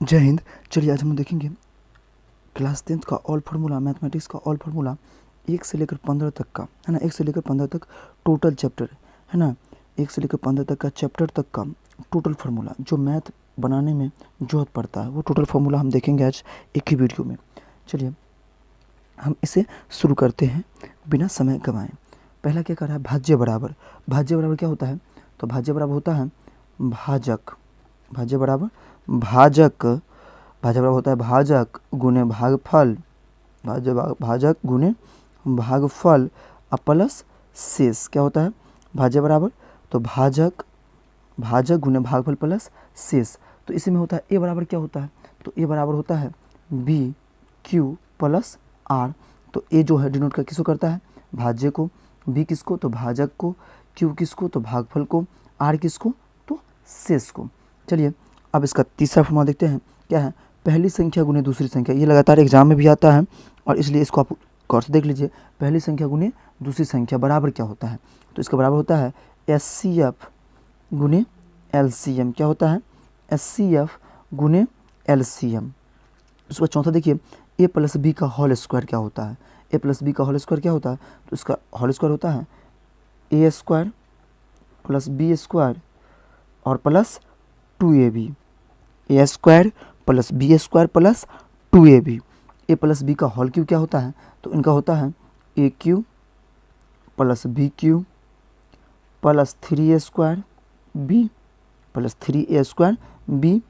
जय हिंद। चलिए आज हम देखेंगे क्लास 10th का ऑल फार्मूला, मैथमेटिक्स का ऑल फार्मूला 1 से लेकर 15 तक का, है ना। 1 से लेकर 15 तक टोटल चैप्टर, है ना। 1 से लेकर 15 तक का चैप्टर तक का टोटल फार्मूला जो मैथ बनाने में जरूरत पड़ता है, वो टोटल फार्मूला हम देखेंगे आज एक ही वीडियो में। चलिए हम इसे शुरू करते हैं बिना समय गंवाए। पहला क्या कर रहा है, भाज्य बराबर। भाज्य बराबर क्या होता है, तो भाज्य बराबर होता है भाजक। भाज्य बराबर भाजक। भाज्य बराबर होता है भाजक गुने भागफल। भाजक गुने भागफल प्लस शेष। क्या होता है भाज्य बराबर, तो भाजक गुने भागफल प्लस शेष। तो इसी में होता है ए बराबर क्या होता है, तो ए बराबर होता है बी क्यू प्लस आर। तो ए जो है डिनोट का किसको करता है, भाज्य को, बी किसको तो भाजक को, क्यू किसको तो भागफल को, आर किसको तो शेष को। चलिए अब इसका तीसरा फॉर्मूला देखते हैं क्या है, पहली संख्या गुने दूसरी संख्या। ये लगातार एग्जाम में भी आता है और इसलिए इसको आप गौर से देख लीजिए। पहली संख्या गुने दूसरी संख्या बराबर क्या होता है, तो इसका बराबर होता है SCF गुने LCM। क्या होता है SCF गुने LCM। उसके बाद चौथा देखिए a प्लस बी का होल स्क्वायर क्या होता है। a प्लस बी का होल स्क्वायर क्या होता है, तो इसका होल स्क्वायर होता है a square plus B square और plus 2ab। A square plus B square plus 2ab। A plus B का होल क्यू क्या होता है, तो इनका होता है A cube plus B cube plus 3a square B plus 3a square B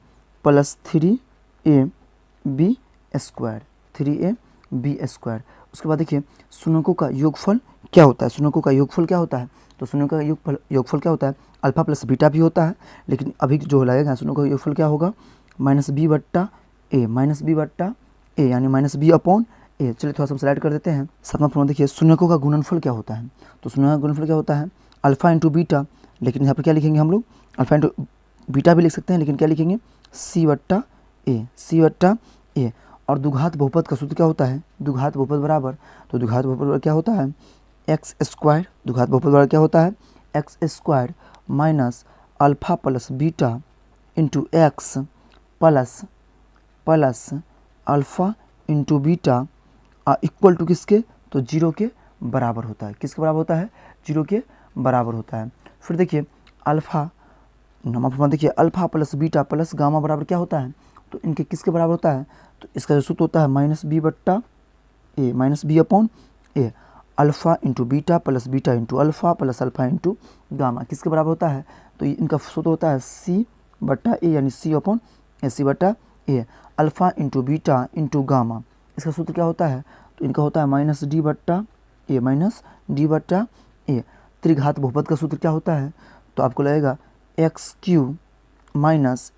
plus 3ab square 3ab square. उसके बाद देखिए शून्यकों का योगफल क्या होता है। शून्यकों का योगफल क्या होता है, तो शून्यकों का योगफल क्या होता है, अल्फा प्लस बीटा भी होता है, लेकिन अभी जो लगेगा शून्यकों का योगफल क्या होगा, माइनस बी बट्टा ए यानी माइनस बी अपॉन ए। चलिए थोड़ा सा स्लाइड कर देते हैं। सातवां फॉर्मूला देखिए शून्यकों का गुणनफल क्या होता है, तो शून्यकों का गुणनफल क्या होता है अल्फा इंटू बीटा, लेकिन यहाँ पर क्या लिखेंगे हम लोग, अल्फा इंटू बीटा भी लिख सकते हैं, लेकिन क्या लिखेंगे सी बट्टा ए। और द्विघात बहुपद का सूत्र क्या होता है, द्विघात बहुपद बराबर, तो द्विघात बहुपद क्या होता है एक्स स्क्वायर। द्विघात बहुपद बराबर क्या होता है x square minus alpha plus beta into x plus alpha into beta equal to किसके, तो जीरो के बराबर होता है। किसके बराबर होता है, जीरो के बराबर होता है। फिर देखिए अल्फा नंबर देखिए alpha plus beta plus gamma बराबर क्या होता है, तो इनके किसके बराबर होता है, तो इसका जो सूत्र होता है माइनस बी बट्टा A minus B upon A. Alpha into beta plus beta into alpha plus alpha into gamma किसके बराबर होता है, तो इनका सूत्र होता है सी बट्टा ए यानी सी अपॉन ए, सी बट्टा A. Alpha into beta into gamma इसका सूत्र क्या होता है, तो इनका होता है माइनस डी बट्टा ए। त्रिघात बहुपद का सूत्र क्या होता है, तो आपको लगेगा एक्स क्यू माइनस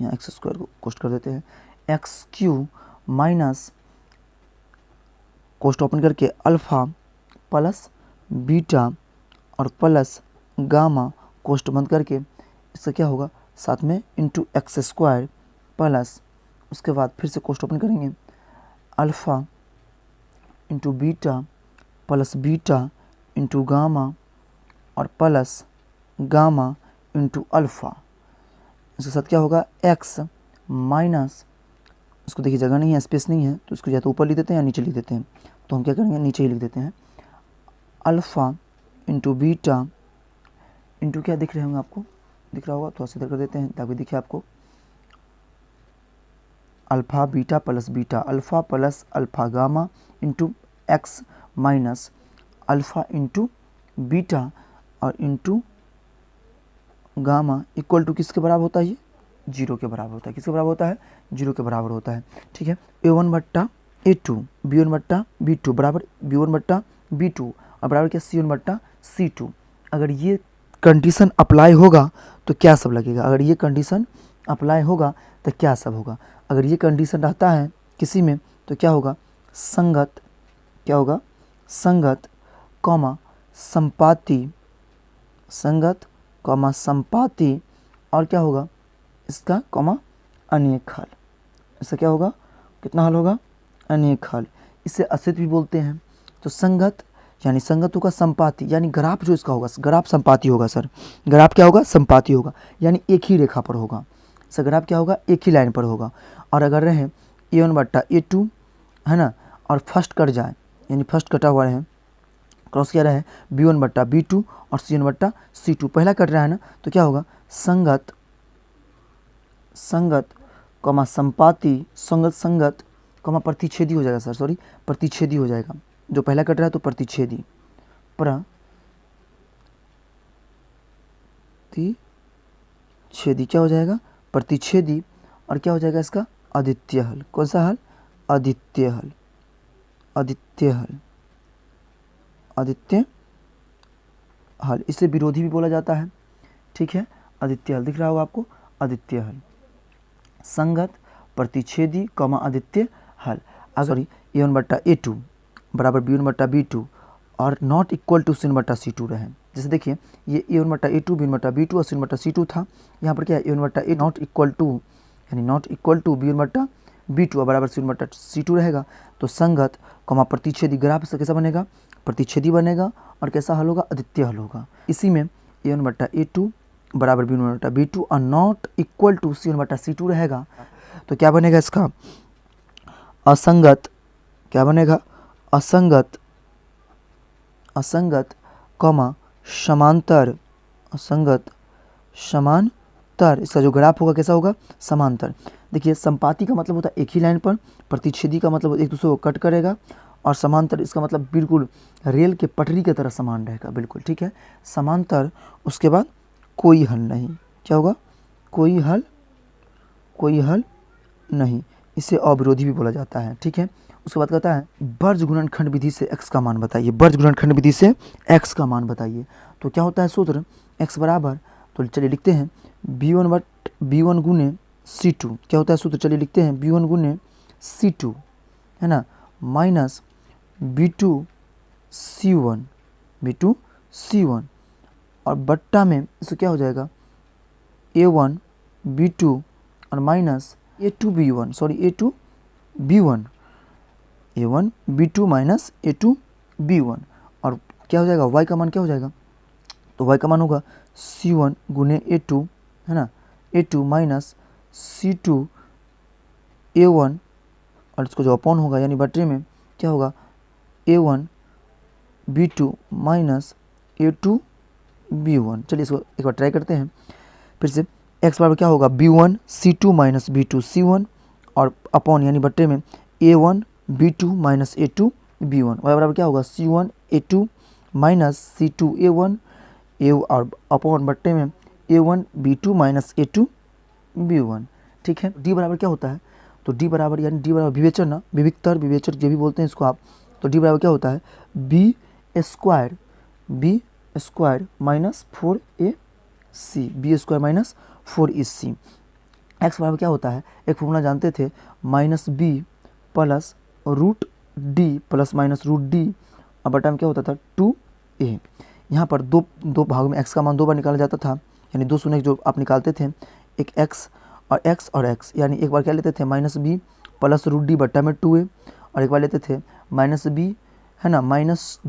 यहाँ एक्स स्क्वायर को कोष्ट कर देते हैं, एक्स क्यू माइनस कोष्ट ओपन करके अल्फा प्लस बीटा और प्लस गामा कोष्ट बंद करके इसका क्या होगा साथ में इंटू एक्स स्क्वायर प्लस, उसके बाद फिर से कोष्ट ओपन करेंगे alpha into beta plus beta into gamma और प्लस गामा इंटू अल्फ़ा। इसके साथ क्या होगा एक्स माइनस, इसको देखिए जगह नहीं है, स्पेस नहीं है, तो इसको या तो ऊपर लिख देते हैं या नीचे लिख देते हैं, तो हम क्या करेंगे नीचे ही लिख देते हैं अल्फ़ा इंटू बीटा इंटू क्या दिख रहे होंगे आपको, दिख रहा होगा, थोड़ा सा इधर कर देते हैं ताकि दिखे आपको, alpha beta alpha plus alpha gamma into x minus alpha into beta और इंटू गामा इक्वल टू किसके बराबर होता है, ये जीरो के बराबर होता है। किसके बराबर होता है, जीरो के बराबर होता है। ठीक है, A1 बट्टा A2 B1 बट्टा B2 बराबर B1 बट्टा B2 और बराबर क्या C1 बट्टा C2। अगर ये कंडीशन अप्लाई होगा तो क्या सब लगेगा, अगर ये कंडीशन अप्लाई होगा तो क्या सब होगा। अगर ये कंडीशन रहता है किसी में तो क्या होगा संगत, क्या होगा संगत कॉमा संपाती, संगत कॉमा संपाती और क्या होगा इसका कॉमा अनेक हल। इसका क्या होगा कितना हल होगा अनेक हल। इसे अस्तित्व भी बोलते हैं। तो संगत यानी संगत होगा संपाती, यानी ग्राफ जो इसका होगा ग्राफ संपाती होगा सर। ग्राफ क्या होगा संपाती होगा, यानी एक ही रेखा पर होगा। इसका ग्राफ क्या होगा, एक ही लाइन पर होगा। और अगर रहे A1/A2 है ना, और फर्स्ट कट जाए यानी फर्स्ट कटा हुआ रहे, क्रॉस क्या रहे B1/B2 और C1/C2, पहला कट रहा है ना, तो क्या होगा, संगत कमा संपाती, संगत कमा प्रतिच्छेदी हो जाएगा सर, सॉरी प्रतिच्छेदी हो जाएगा। जो पहला कट रहा है तो प्रतिच्छेदी क्या हो जाएगा, प्रतिच्छेदी, और क्या हो जाएगा इसका अद्वितीय हल। कौन सा हल, अद्वितीय हल, अद्वितीय हल। इसे विरोधी भी बोला जाता है, ठीक है। अद्वितीय हल दिख रहा होगा आपको, अद्वितीय हल, संगत, प्रतिच्छेदी, कमा अद्वितीय हल। अगर A1/A2 बराबर B1/B2 और नॉट इक्वल टू C1/C2 रहे, जैसे देखिए ये A1/A2 B1/B2 और C1/C2 था, यहाँ पर क्या है A1/A नॉट इक्वल टू यानी नॉट इक्वल टू B1/B2 और बराबर C1/C2 रहेगा, तो संगत कमा प्रतिच्छेदी ग्राफ से कैसा बनेगा, प्रतिच्छेदी बनेगा, और कैसा हल होगा, अद्वितीय हल होगा। इसी में A1/A2 बराबर B1/B2 और नॉट इक्वल टू C1/C2 रहेगा, तो क्या बनेगा इसका असंगत, क्या बनेगा असंगत कमा समांतर, असंगत समांतर, इसका जो ग्राफ होगा कैसा होगा, समांतर। देखिए संपाती का मतलब होता है एक ही लाइन पर, प्रतिच्छेदी का मतलब एक दूसरे को कट करेगा, और समांतर इसका मतलब बिल्कुल रेल के पटरी की तरह समान रहेगा, बिल्कुल ठीक है। समांतर, उसके बाद कोई हल नहीं, क्या होगा, कोई हल नहीं, इसे अविरोधी भी बोला जाता है, ठीक है। उसके बाद कहता है वर्ज गुणनखंड विधि से x का मान बताइए, वर्ज गुणनखंड विधि से x का मान बताइए। तो क्या होता है सूत्र, x बराबर, तो चलिए लिखते हैं B1 गुने C2, क्या होता है सूत्र, चलिए लिखते हैं B1 गुने C2 है ना, माइनस B2 C1 और बट्टा में इसको क्या हो जाएगा A1 B2 और minus A2 B1, sorry A2 B1, A1 B2 minus A2 B1, और क्या हो जाएगा y का मान क्या हो जाएगा, तो y का मान होगा C1 गुने A2 है ना, A2 माइनस C2 A1, और इसको जो अपॉन होगा यानी बट्टे में क्या होगा A1 B2 minus A2 B1। चलिए इसको एक बार ट्राई करते हैं फिर से। x बराबर क्या होगा B1 C2 minus B2 C1 और अपॉन यानी बट्टे में A1 B2 minus A2 B1, y बराबर क्या होगा C1 A2 minus C2 A1 और अपॉन बट्टे में A1 B2 minus A2 B1, ठीक है। d बराबर क्या होता है, तो d बराबर यानी d बराबर विवेचन ना, विवेचर जो भी बोलते हैं इसको आप, तो d बराबर क्या होता है b square minus 4ac, b square minus 4ac। x बराबर क्या होता है, एक फॉर्मूला जानते थे, minus b plus root D plus minus root D, और बटा में क्या होता था 2a। यहाँ पर दो भागों में x का मान 2 बार निकाला जाता था, यानी 2 शून्य जो आप निकालते थे, एक x और x, यानी एक बार क्या लेते थे minus b plus root D बट्टा में 2a, और एक बार लेते थे माइनस b है ना माइनस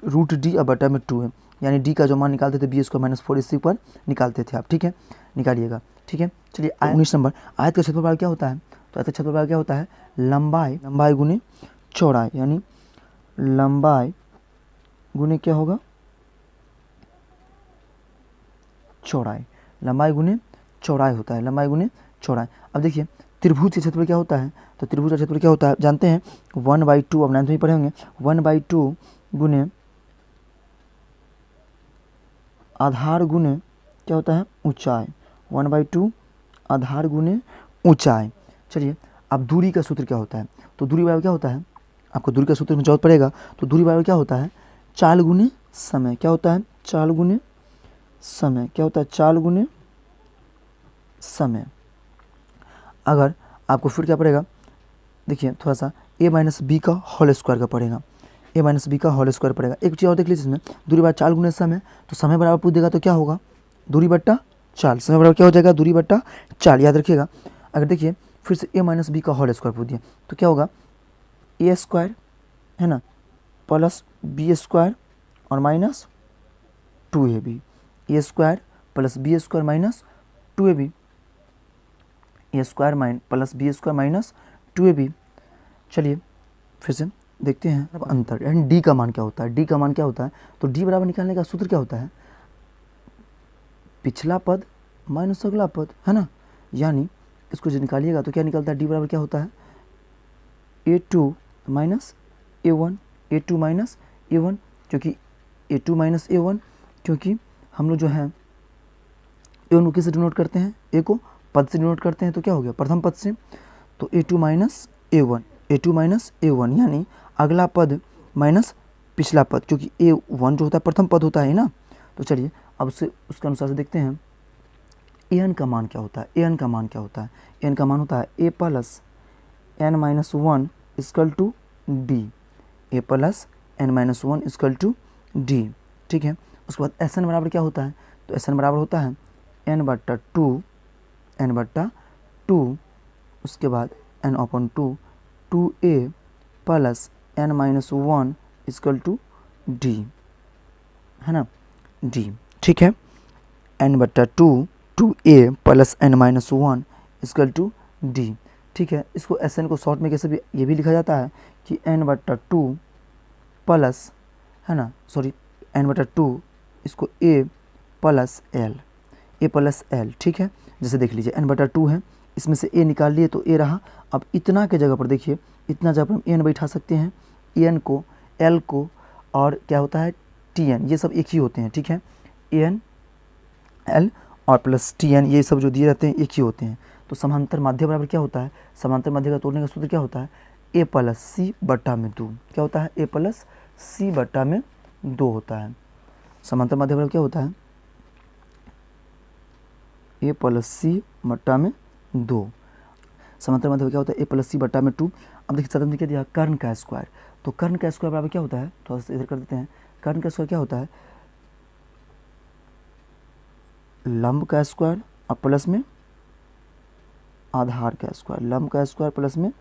रूट डी और बट्टा में 2a, यानी d का जो मान निकालते थे b स्क्वायर माइनस 4ac पर निकालते थे आप, ठीक है, निकालिएगा, ठीक है। चलिए 19 नंबर, आयत का क्षेत्रफल क्या होता है, तो आयत का क्षेत्रफल क्या होता है लंबाई गुने चौड़ाई, यानी लंबाई गुने क्या होगा चौड़ाई, लंबाई गुने चौड़ाई होता है, लंबाई गुने चौड़ाई। अब देखिए त्रिभुज का क्षेत्रफल क्या होता है, तो त्रिभुज का क्षेत्रफल क्या होता है जानते हैं 1/2, अब 9th में पढ़े होंगे, 1/2 गुने आधार गुने क्या होता है ऊंचाई, 1/2 आधार गुने ऊंचाई। चलिए अब दूरी का सूत्र क्या होता है, तो दूरी बराबर क्या होता है, आपको दूरी का सूत्र में जरूरत पड़ेगा, तो दूरी बराबर क्या होता है चाल गुने समय, क्या होता है चाल गुने समय, क्या होता है चाल गुने समय। अगर आपको फिर क्या पड़ेगा, देखिए थोड़ा सा a माइनस बी का होल स्क्वायर का पड़ेगा, a माइनस बी का होल स्क्वायर पड़ेगा। एक चीज़ और देख लीजिए इसमें, दूरी बराबर चाल गुने समय, तो समय बराबर पूछ देगा तो क्या होगा दूरी बट्टा चाल, समय बराबर क्या हो जाएगा दूरी बट्टा चाल, याद रखिएगा। अगर देखिए फिर से a माइनस बी का होल स्क्वायर पूछ दिया तो क्या होगा a स्क्वायर है ना प्लस बी स्क्वायर और minus 2ab, a square plus B square minus 2ab, A square plus B square minus 2ab। चलिए फिर से देखते हैं अब अंतर, यानी डी का मान क्या होता है। डी का मान क्या होता है, तो डी बराबर निकालने का सूत्र क्या होता है, पिछला पद माइनस अगला पद, है ना। यानी इसको जो निकालिएगा तो क्या निकलता है, डी बराबर क्या होता है, a2 minus a1, a2 minus a1, क्योंकि a2 माइनस a1, क्योंकि हम लोग जो है a1 को किससे डिनोट करते हैं, a को पद से डिनोट करते हैं, तो क्या हो गया प्रथम पद से, तो a2 minus a1, a2 minus a1 यानी अगला पद माइनस पिछला पद, क्योंकि a1 जो होता है प्रथम पद होता है ना। तो चलिए अब उससे उसके अनुसार से देखते हैं an का मान क्या होता है। an का मान क्या होता है, an का मान होता है a plus n minus 1 equal to D, a plus n minus 1 equal to D, ठीक है। उसके बाद एस एन बराबर क्या होता है, तो एस एन बराबर होता है n बट्टा टू, उसके बाद n upon 2a plus n minus 1 equal to D, है ना, डी, ठीक है। n बट्टा 2a plus n minus 1 equal to D, ठीक है। इसको एस एन को शॉर्ट में कैसे भी ये भी लिखा जाता है कि n बट्टा 2 प्लस, है ना, सॉरी n बटा 2 इसको a प्लस l, ठीक है। जैसे देख लीजिए n बटा 2 है, इसमें से a निकाल लिए तो a रहा। अब इतना के जगह पर देखिए, इतना जगह पर हम n बैठा सकते हैं, n को l को और क्या होता है tn, ये सब एक ही होते हैं, ठीक है। an l और प्लस tn ये सब जो दिए रहते हैं एक ही होते हैं। तो समांतर माध्य बराबर क्या होता है, समांतर माध्य का तोड़ने का सूत्र क्या होता है, a प्लस सी बट्टा में 2, क्या होता है, a प्लस सी बट्टा में 2 होता है। समांतर माध्य बराबर क्या होता है, a प्लस सी बट्टा में 2। समांतर माध्य क्या होता है, a प्लस सी बट्टा में 2। अब देखिए साधन में क्या दिया, कर्ण का स्क्वायर, तो कर्ण का स्क्वायर बराबर क्या होता है, थोड़ा सा इधर कर देते हैं। कर्ण का स्क्वायर क्या होता है, लंब का स्क्वायर और प्लस में आधार का स्क्वायर, लंब का स्क्वायर प्लस में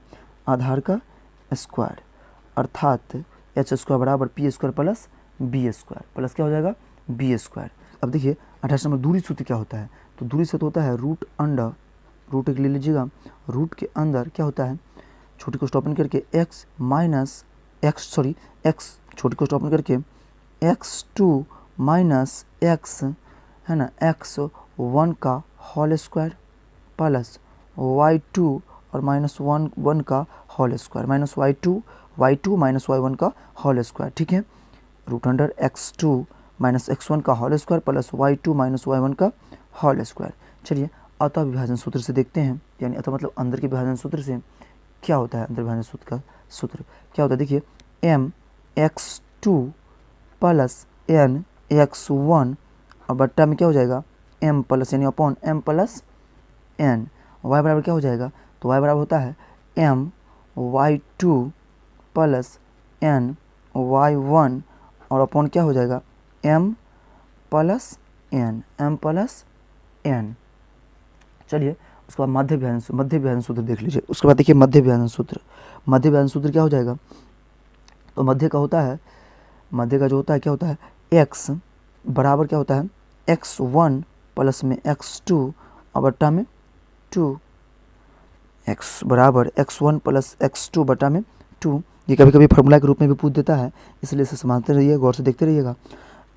आधार का स्क्वायर, अर्थात एच स्क्वायर बराबर P square plus B square, plus क्या हो जाएगा बी स्क्वायर। अब देखिए 28 नंबर दूरी सूत्र क्या होता है, तो दूरी सूत्र होता है रूट अंडर, रूट एक ले लीजिएगा, रूट के अंदर क्या होता है, छोटी को स्टॉपन करके x माइनस एक्स छोटी को स्टॉपन करके x2 माइनस एक्स, है ना, x1 का होल स्क्वायर प्लस y2 और माइनस 1 का whole square, minus y2 minus y1 का होल स्क्वायर, ठीक है। Root under x2 minus x1 का whole square plus y2 minus y1 का होल स्क्वायर। चलिए अतः विभाजन सूत्र से देखते हैं, यानी अतः मतलब अंदर के विभाजन सूत्र से क्या होता है, अंदर विभाजन सूत्र का सूत्र क्या होता है, देखिए mx2 प्लस nx1 और बट्टा में क्या हो जाएगा m प्लस यानी upon m plus n, y बराबर क्या हो जाएगा, तो y बराबर होता है m y2 plus n y1 और अपॉन क्या हो जाएगा m प्लस n। चलिए उसके बाद मध्य विभाजन सूत्र देख लीजिए। उसके बाद देखिए मध्य विभाजन सूत्र क्या हो जाएगा, तो मध्य का होता है, मध्य का जो होता है क्या होता है, x बराबर क्या होता है x1 प्लस में x2 और बट्टा में 2, x बराबर x1 प्लस x2 बटा में 2। ये कभी कभी फार्मूला के रूप में भी पूछ देता है, इसलिए इसे समझते रहिए, गौर से देखते रहिएगा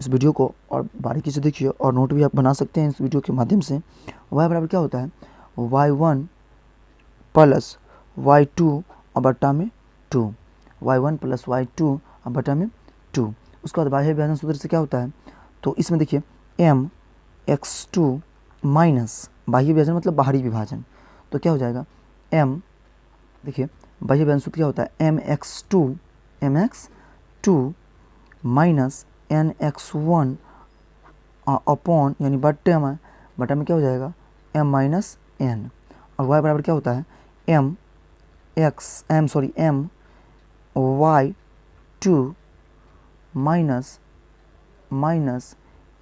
इस वीडियो को और बारीकी से देखिए, और नोट भी आप बना सकते हैं इस वीडियो के माध्यम से। y बराबर क्या होता है y1 प्लस y2 और बटा में 2, y1 प्लस y2 और बटा में 2। उसके बाद बाह्य विभाजन सूत्र से क्या होता है, तो इसमें देखिए m x2 माइनस बाह्य विभाजन मतलब बाहरी विभाजन, तो क्या हो जाएगा m, देखिए बाह्य विभाजन सूत्र क्या होता है mx2 माइनस nx1 अपॉन यानी बट्टे में क्या हो जाएगा m माइनस n, और y बराबर क्या होता है m y2 minus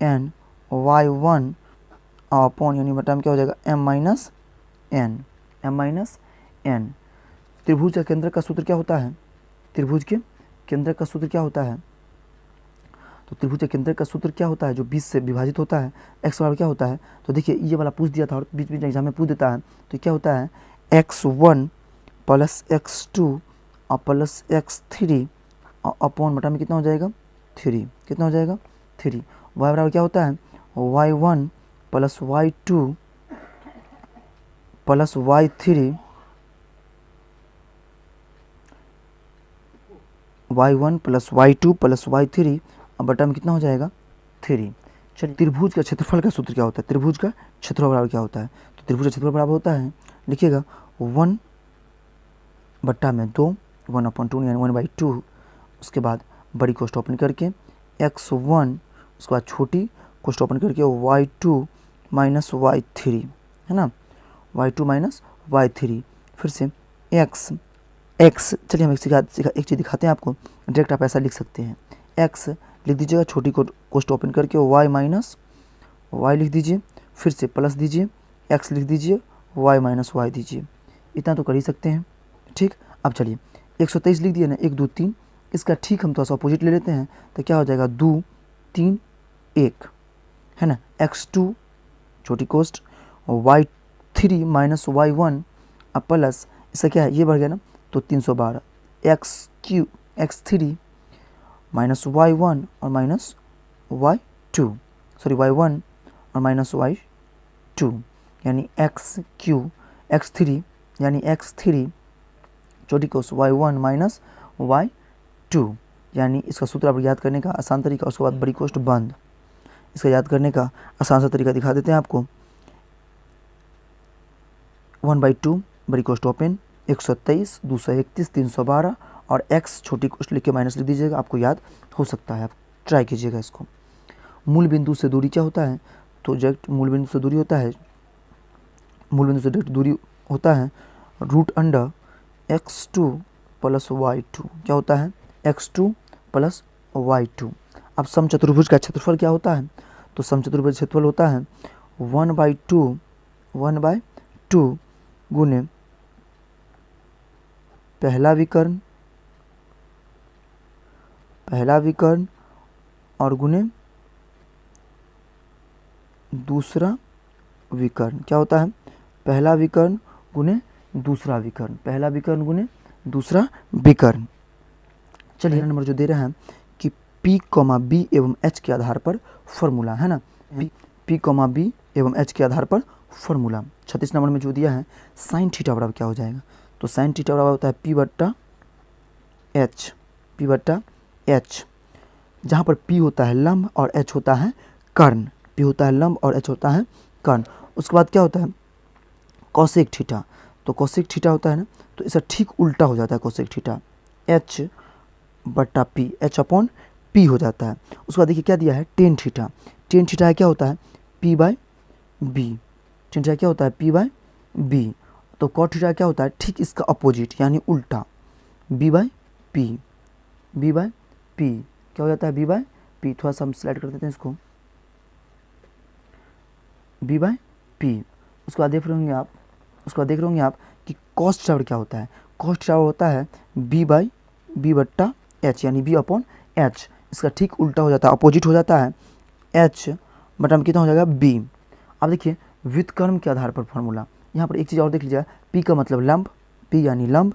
n y1 upon यानी बटा में क्या हो जाएगा m माइनस n। त्रिभुज के केंद्र का सूत्र क्या होता है, त्रिभुज के केंद्र का सूत्र क्या होता है, तो त्रिभुज के केंद्र का सूत्र क्या होता है, जो 20 से विभाजित होता है, x बराबर क्या होता है, तो देखिए ये वाला पूछ दिया था और बीच बीच एग्जाम में पूछ देता है, तो क्या होता है x1 प्लस x2 और प्लस x3 अपॉन बटा में कितना हो जाएगा 3, कितना हो जाएगा 3। y बराबर क्या होता है y1 plus y2 plus y3 y1 plus y2 plus y3 अब बटा में कितना हो जाएगा 3। चलिए त्रिभुज का क्षेत्रफल का सूत्र क्या होता है, त्रिभुज का क्षेत्रफल बराबर क्या होता है, तो त्रिभुज का क्षेत्रफल बराबर होता है, लिखिएगा 1 बट्टा में 2, 1/2 यानी 1/2, उसके बाद बड़ी कोष्ट ओपन करके x1, उसके बाद छोटी कोष्ट ओपन करके y2 माइनस y3, है ना, y2 माइनस y3, फिर से x चलिए हम एक चीज़ दिखाते हैं आपको, डायरेक्ट आप ऐसा लिख सकते हैं, x लिख दीजिएगा छोटी कोष्ट ओपन करके y माइनस y लिख दीजिए, फिर से प्लस दीजिए, x लिख दीजिए, y माइनस y दीजिए, इतना तो कर ही सकते हैं, ठीक। अब चलिए 123 लिख दिए ना, 1 2 3, इसका ठीक हम थोड़ा सा अपोजिट ले लेते हैं, तो क्या हो जाएगा 2 3 1, है ना, x2 छोटी कोष्ट y3 माइनस y1 अब प्लस इसका क्या है, ये बढ़ गया ना, तो 312 x3 माइनस y1 और माइनस y2, सॉरी y1 और माइनस y2 यानी x3 यानी x3 छोटी कोष्ट y1 माइनस y2, यानी इसका सूत्र आप याद करने का आसान तरीका, उसके बाद बड़ी कोष्ट बंद, इसका याद करने का आसान सा तरीका दिखा देते हैं आपको, 1/2 बड़ी कोष्ट ओपन, 123 231 312 और x छोटी कोष्ट लिख के माइनस लिख दीजिएगा, आपको याद हो सकता है, आप ट्राई कीजिएगा इसको। मूल बिंदु से दूरी क्या होता है, तो डायरेक्ट मूल बिंदु से दूरी होता है, मूल बिंदु से डायरेक्ट दूरी होता है √अंडर x2 प्लस y2, क्या होता है x2 प्लस y2। अब समचतुर्भुज का क्षेत्रफल क्या होता है, तो समचतुर्भुज क्षेत्रफल होता है 1/2 गुने पहला विकर्ण और गुने दूसरा विकर्ण, क्या होता है पहला विकर्ण गुने दूसरा विकर्ण, पहला विकर्ण गुने दूसरा विकर्ण। चलिए नंबर जो दे रहा है कि P, B एवं H के आधार पर फॉर्मूला, है ना, P, B एवं H के आधार पर फॉर्मूला। 36 नंबर में जो दिया है साइन थीटा बराबर क्या हो जाएगा, तो साइन थीटा बराबर होता है P बट्टा H, जहाँ पर P होता है लंब और H होता है कर्ण, P होता है लंब और H होता है कर्ण। उसके बाद क्या होता है कोसेक थीटा, तो कोसेक थीटा होता है ना, तो इसका ठीक उल्टा हो जाता है कोसेक थीटा, H बट्टा P, H अपॉन P हो जाता है। उसके बाद देखिए क्या दिया है टेन थीटा, टेन थीटा क्या होता है P/B, टेन थीटा क्या होता है P/B, तो कॉट थीटा क्या होता है ठीक इसका अपोजिट यानी उल्टा, B/P क्या हो जाता है B/P, थोड़ा सा हम स्लाइड कर देते हैं इसको, B/P। उसके बाद देख रहे होंगे आप कि कॉस थीटा क्या होता है, कॉस थीटा होता है B बट्टा H यानी B अपॉन H, इसका ठीक उल्टा हो जाता है, अपोजिट हो जाता है, H बटा में कितना हो जाएगा B। अब देखिए व्युत्क्रम के आधार पर फॉर्मूला, यहाँ पर एक चीज़ और देख लीजिए, P का मतलब लंब, P यानी लंब,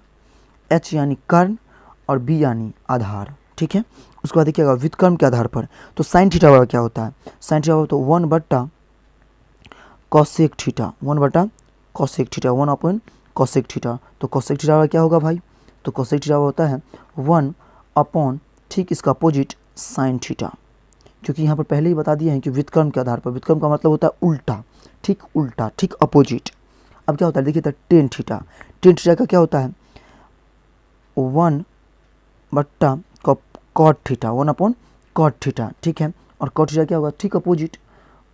H यानी कर्ण और B यानी आधार, ठीक है। उसके बाद देखिएगा व्युत्क्रम के आधार पर, तो साइन थीटा बराबर क्या होता है, साइन थीटा बराबर तो 1 बट्टा cosec theta, 1 upon cosec theta, तो कॉसेक थीटा क्या होगा भाई, तो कॉसेक थीटा होता है 1 अपॉन ठीक इसका अपोजिट साइन थीटा, क्योंकि यहाँ पर पहले ही बता दिए हैं कि व्युत्क्रम के आधार पर, व्युत्क्रम का मतलब होता है उल्टा, ठीक अपोजिट। अब क्या होता है देखिए तो टेन थीटा का क्या होता है 1 बट्टा cot theta, 1 upon cot theta, ठीक है, और कॉट थीटा क्या होगा ठीक अपोजिट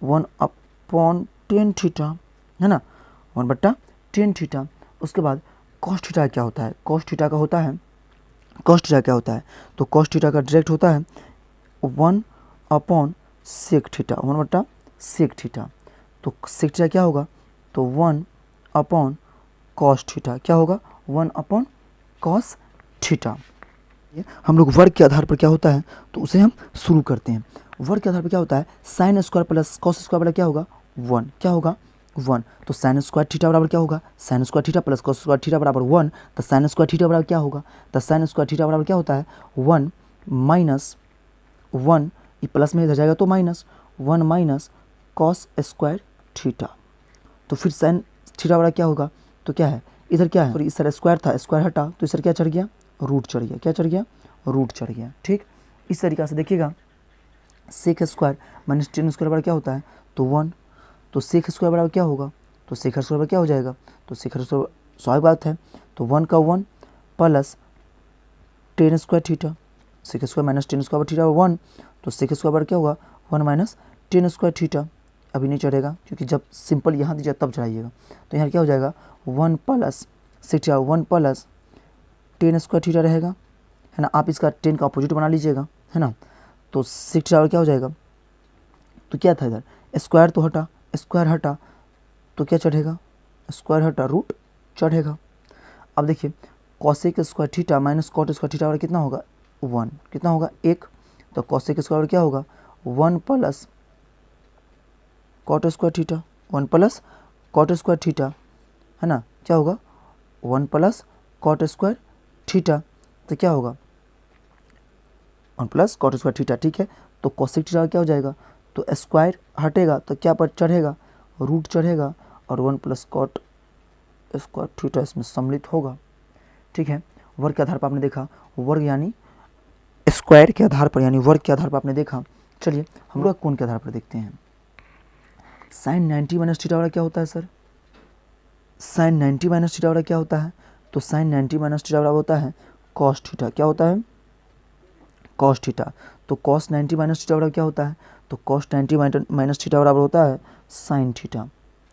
1 अपॉन टेन थीटा, है ना, 1 बट्टा टेन थीटा। उसके बाद कॉस थीटा क्या होता है, कॉस थीटा क्या होता है, तो कॉस थीटा का डायरेक्ट होता है 1 अपॉन सेक थीटा, 1 बट्टा सेक थीटा, तो सेक थीटा क्या होगा, तो 1 अपॉन कॉस थीटा, क्या होगा 1 अपॉन कॉस थीटा। हम लोग वर्ग के आधार पर क्या होता है तो उसे हम शुरू करते हैं। वर्ग के आधार पर क्या होता है, sine square plus cos square बराबर क्या होगा 1, क्या होगा 1। तो साइन स्क्वायर थीटा बराबर क्या होगा, sine square theta plus cos square theta बराबर 1। तो साइन स्क्वायर थीटा बराबर क्या होगा, तो साइन स्क्वायर थीटा बराबर क्या होता है 1 माइनस 1, ये प्लस में इधर जाएगा तो minus 1 minus cos square theta. तो फिर साइन थीटा बराबर क्या होगा, तो क्या है इधर क्या है, इस तरह स्क्वायर था, स्क्वायर हटा तो इस तरह क्या चढ़ गया, रूट चढ़ गया, क्या चढ़ गया, रूट चढ़ गया। ठीक, इस तरीक़ा से देखिएगा sec square minus tan square बराबर क्या होता है तो 1। तो सेक स्क्वायर बराबर क्या होगा, तो सेक स्क्वायर बराबर क्या हो जाएगा, तो सेक स्क्वायर स्वाभाविक बात है तो 1 का 1 plus tan square theta, sec square minus tan square theta 1। तो सेक स्क्वायर बराबर क्या होगा 1 माइनस टेन स्क्वायर थीटा। अभी नहीं चढ़ेगा क्योंकि जब सिंपल यहाँ दीजिए तब चढ़ाइएगा। तो यहाँ क्या हो जाएगा 1 plus sec 1 plus tan square theta रहेगा, है ना। आप इसका 10 का अपोजिट बना लीजिएगा, है ना। तो सेक थीटा क्या हो जाएगा, तो क्या था इधर स्क्वायर तो हटा, स्क्वायर हटा तो क्या चढ़ेगा, स्क्वायर हटा रूट चढ़ेगा। अब देखिए cosec square theta minus cot square theta कितना होगा 1, कितना होगा 1। तो कॉसेक स्क्वायर क्या होगा 1 plus cot square theta, 1 plus cot square theta, है ना। क्या होगा 1 प्लस कॉट स्क्वायर थीटा, तो क्या होगा 1 प्लस कॉट स्क्वायर थीटा। ठीक है, तो कॉसेक थीटा क्या हो जाएगा, तो स्क्वायर हटेगा तो क्या पर चढ़ेगा, रूट चढ़ेगा और 1 प्लस कॉट स्क्वायर थीटा इसमें सम्मिलित होगा। ठीक है, वर्ग के आधार पर आपने देखा, वर्ग यानी स्क्वायर के आधार पर यानी वर्ग के आधार पर आपने देखा। चलिए हम लोग कोण के आधार पर देखते हैं। साइन 90 माइनस थीटा वाला क्या होता है सर, साइन 90 माइनस थीटा वाला क्या होता है, तो साइन 90 माइनस थीटा वाला होता है कॉस थीटा, क्या होता है कॉस थीटा। तो कॉस 90 माइनस थीटा बराबर क्या होता है, तो कॉस 90 माइनस थीटा बराबर होता है साइन थीटा।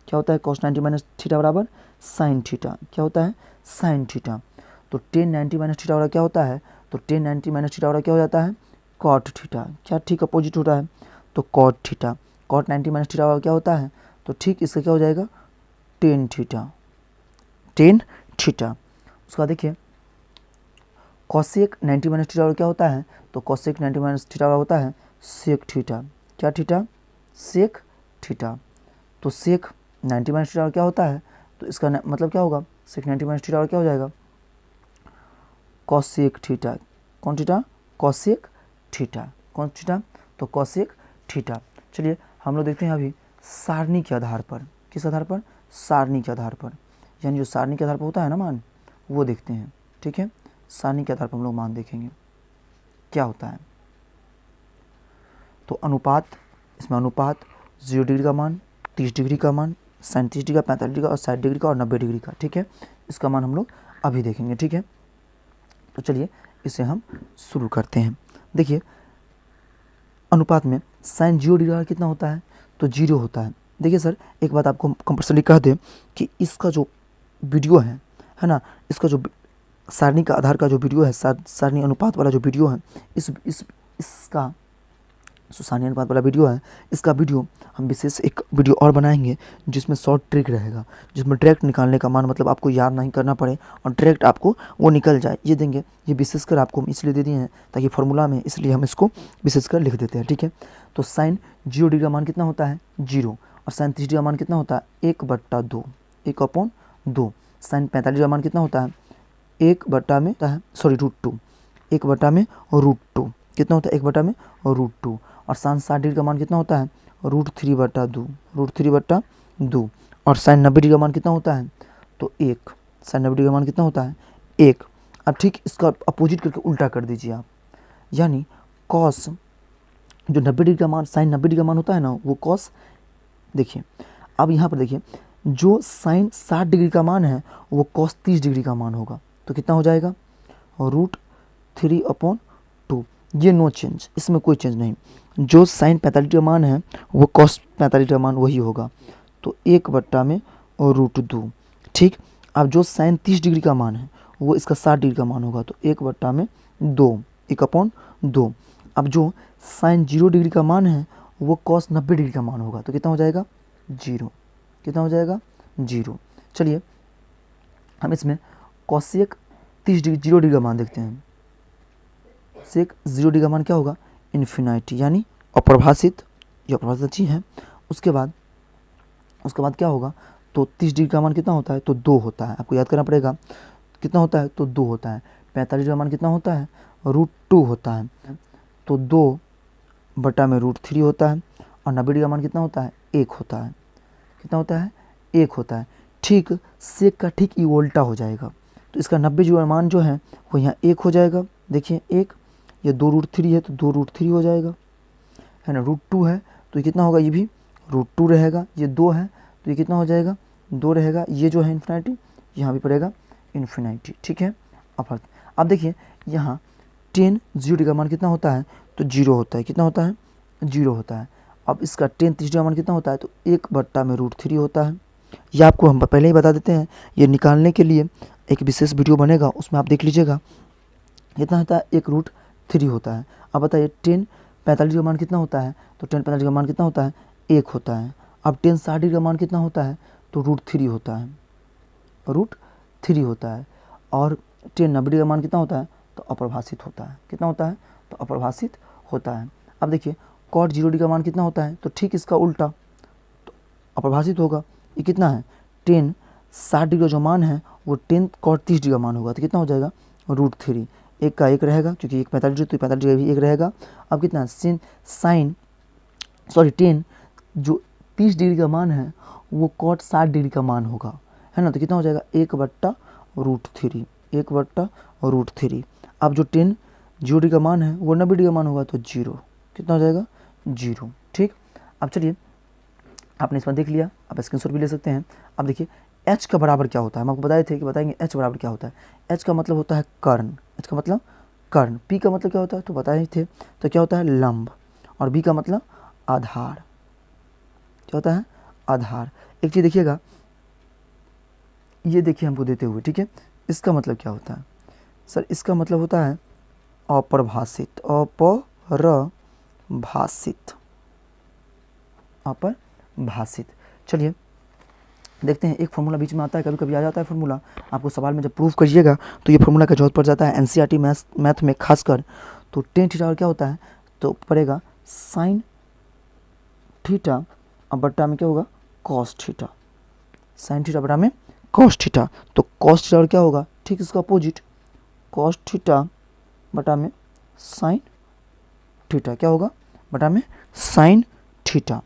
क्या होता है कॉस 90 माइनस थीटा बराबर साइन थीटा, क्या होता है साइन थीटा। तो टेन 90 माइनस थीटा बराबर क्या होता है, तो टेन 90 माइनस थीटा बराबर क्या हो जाता है कॉट थीटा, क्या ठीक अपोजिट होता है तो cot theta. Cot 90 minus theta बराबर क्या होता है, तो ठीक इसका क्या हो जाएगा टेन थीटा, टेन थीटा। उसका देखिए कॉसेक 90 माइनस थीटा क्या होता है, तो कॉसेक 90 माइनस थीटा होता है सेक थीटा, क्या थीटा सेक थीटा। तो सेक 90 माइनस थीटा क्या होता है, तो इसका मतलब क्या होगा सेक 90 माइनस थीटा क्या हो जाएगा कॉसेक थीटा, कौन थीटा कॉसेक थीटा, कौन थीटा तो कॉसेक थीटा। चलिए हम लोग देखते हैं अभी सारणी के आधार पर, किस आधार पर सारणी के आधार पर, यानी जो सारणी के आधार पर होता है ना मान, वो देखते हैं। ठीक है, सारणी के आधार पर हम लोग मान देखेंगे क्या होता है। तो अनुपात, इसमें अनुपात 0 डिग्री का मान, 30 डिग्री का मान, 37 डिग्री का, 45 डिग्री का और 60 डिग्री का और 90 डिग्री का। ठीक है, इसका मान हम लोग अभी देखेंगे। ठीक है, तो चलिए इसे हम शुरू करते हैं। देखिए अनुपात में साइन 0 डिग्री का कितना होता है, तो 0 होता है। देखिए सर एक बात आपको कंपल्सरी कह दें कि इसका जो वीडियो है ना, इसका जो सारणी का आधार का जो वीडियो है, सारणी अनुपात वाला जो वीडियो है, इसका सारणी अनुपात वाला वीडियो है, इसका वीडियो हम विशेष एक वीडियो और बनाएंगे जिसमें शॉर्ट ट्रिक रहेगा, जिसमें डायरेक्ट निकालने का मान मतलब आपको याद नहीं करना पड़े और डायरेक्ट आपको वो निकल जाए, ये देंगे। ये विशेषकर आपको हम इसलिए दे दिए हैं ताकि फॉर्मूला में, इसलिए हम इसको विशेषकर लिख देते हैं। ठीक है, तो साइन 0 डिग्री का मान कितना होता है 0 और साइन 30 डिग्री का मान कितना होता है 1/2, 1/2। साइन 45 डिग्री का मान कितना होता है 1/में होता है √2, 1/में √2 कितना होता है 1/में √2। और साइन 60 डिग्री का मान कितना होता है √3/2, √3/2। और साइन 90 डिग्री का मान कितना होता है तो 1, साइन 90 डिग्री का मान कितना होता है 1। अब ठीक इसका अपोजिट करके उल्टा कर दीजिए आप, यानी कॉस जो 90 डिग्री का मान, साइन 90 डिग्री का मान होता है ना वो कॉस। देखिए अब यहाँ पर देखिए जो साइन 60 डिग्री का मान है वो कॉस 30 डिग्री का मान होगा, तो कितना हो जाएगा √3/2। ये नो चेंज, इसमें कोई चेंज नहीं। जो साइन 45 का मान है वो कॉस 45 का मान वही होगा, तो 1/में √2। ठीक, अब जो साइन 30 डिग्री का मान है वो इसका 60 डिग्री का मान होगा, तो 1/2, 1/2। अब जो साइन 0 डिग्री का मान है वो कॉस 90 डिग्री का मान होगा, तो कितना हो जाएगा 0, कितना हो जाएगा 0। चलिए हम इसमें कॉसेक 30 डिग्री 0 डिग्री का मान देखते हैं। सेक 0 डिग्री का मान क्या होगा, इन्फिनिटी, यानी अप्रभाषित, जो अप्रभाषित चीज़ है। उसके बाद क्या होगा, तो 30 डिग्री का मान कितना होता है, तो 2 होता है, आपको याद करना पड़ेगा कितना होता है, तो 2 होता है। 45 का मान कितना होता है, √2 होता है, तो 2/√3 होता है। और 90 डिग्री का मान कितना होता है, 1 होता है, कितना होता है, 1 होता है। ठीक सेक का ठीक ये उल्टा हो जाएगा, तो इसका 90 जो मान जो है वो यहाँ 1 हो जाएगा, देखिए 1, ये 2√3 है तो 2√3 हो जाएगा, है ना। √2 है तो ये कितना होगा, ये भी √2 रहेगा। ये 2 है तो ये कितना हो जाएगा, 2 रहेगा। ये जो है इन्फिनिटी, यहाँ भी पड़ेगा इन्फिनिटी, ठीक है। अब देखिए यहाँ 10 0 डिग्री का मान कितना होता है, तो 0 होता है, कितना होता है, 0 होता है। अब इसका 10 30 डिग्री का मान कितना होता है, तो 1/√3 होता है। यह आपको हम पहले ही बता देते हैं, ये निकालने के लिए एक विशेष वीडियो बनेगा, उसमें आप देख लीजिएगा। कितना होता है, 1√3 होता है। अब बताइए 10 45 का मान कितना होता है, तो 10 45 का मान कितना होता है, 1 होता है। अब 10 60 डिग्री का मान कितना होता है, तो √3 होता है, √3 होता है। और 10 90 डिग्री का मान कितना होता है, तो अप्रभाषित होता है, कितना होता है, तो अप्रभाषित होता है। अब देखिए cot 0 डिग्री का मान कितना होता है, तो ठीक इसका उल्टा, तो अप्रभाषित होगा। ये कितना है, 10 60 डिग्री का जो मान है वो 10 cot 30 डिग्री का मान होगा, तो कितना हो जाएगा, √3। एक का एक रहेगा, क्योंकि एक 45 डिग्री, तो 45 डिग्री भी एक रहेगा। अब कितना sin 10 जो 30 डिग्री का मान है वो cot 60 डिग्री का मान होगा, है ना। तो कितना हो जाएगा, 1/√3, 1/√3। अब जो 10 0 डिग्री का मान है वो 90 डिग्री का मान होगा, तो 0, कितना हो जाएगा, 0, ठीक। अब चलिए आपने इसमें देख लिया, आप स्क्रीनशॉट भी ले सकते हैं। अब देखिए h का बराबर क्या होता है, हम आपको बताए थे कि बताएंगे h बराबर क्या होता है। h का मतलब होता है कर्ण, h का मतलब कर्ण। p का मतलब क्या होता है, तो बताए थे, तो क्या होता है, लंब। और b का मतलब आधार, क्या होता है, आधार। एक चीज़ देखिएगा, ये देखिए हमको देते हुए, ठीक है। इसका मतलब क्या होता है, सर इसका मतलब होता है अप्रभाषित, अप्रभाषित। चलिए देखते हैं, एक फार्मूला बीच में आता है, कभी कभी आ जाता है फार्मूला, आपको सवाल में जब प्रूफ करिएगा तो ये फार्मूला का जरूरत पड़ जाता है एनसीईआरटी मैथ में खासकर। तो टेन थीटा और क्या होता है, तो पड़ेगा साइन थीटा और बट्टा में क्या होगा, कॉस थीटा, साइन थीटा बटा में कॉस थीटा। तो कॉस थीटा और क्या होगा, ठीक इसका अपोजिट, कॉस थीटा बटा में साइन थीटा, क्या होगा, बटा में साइन थीटा,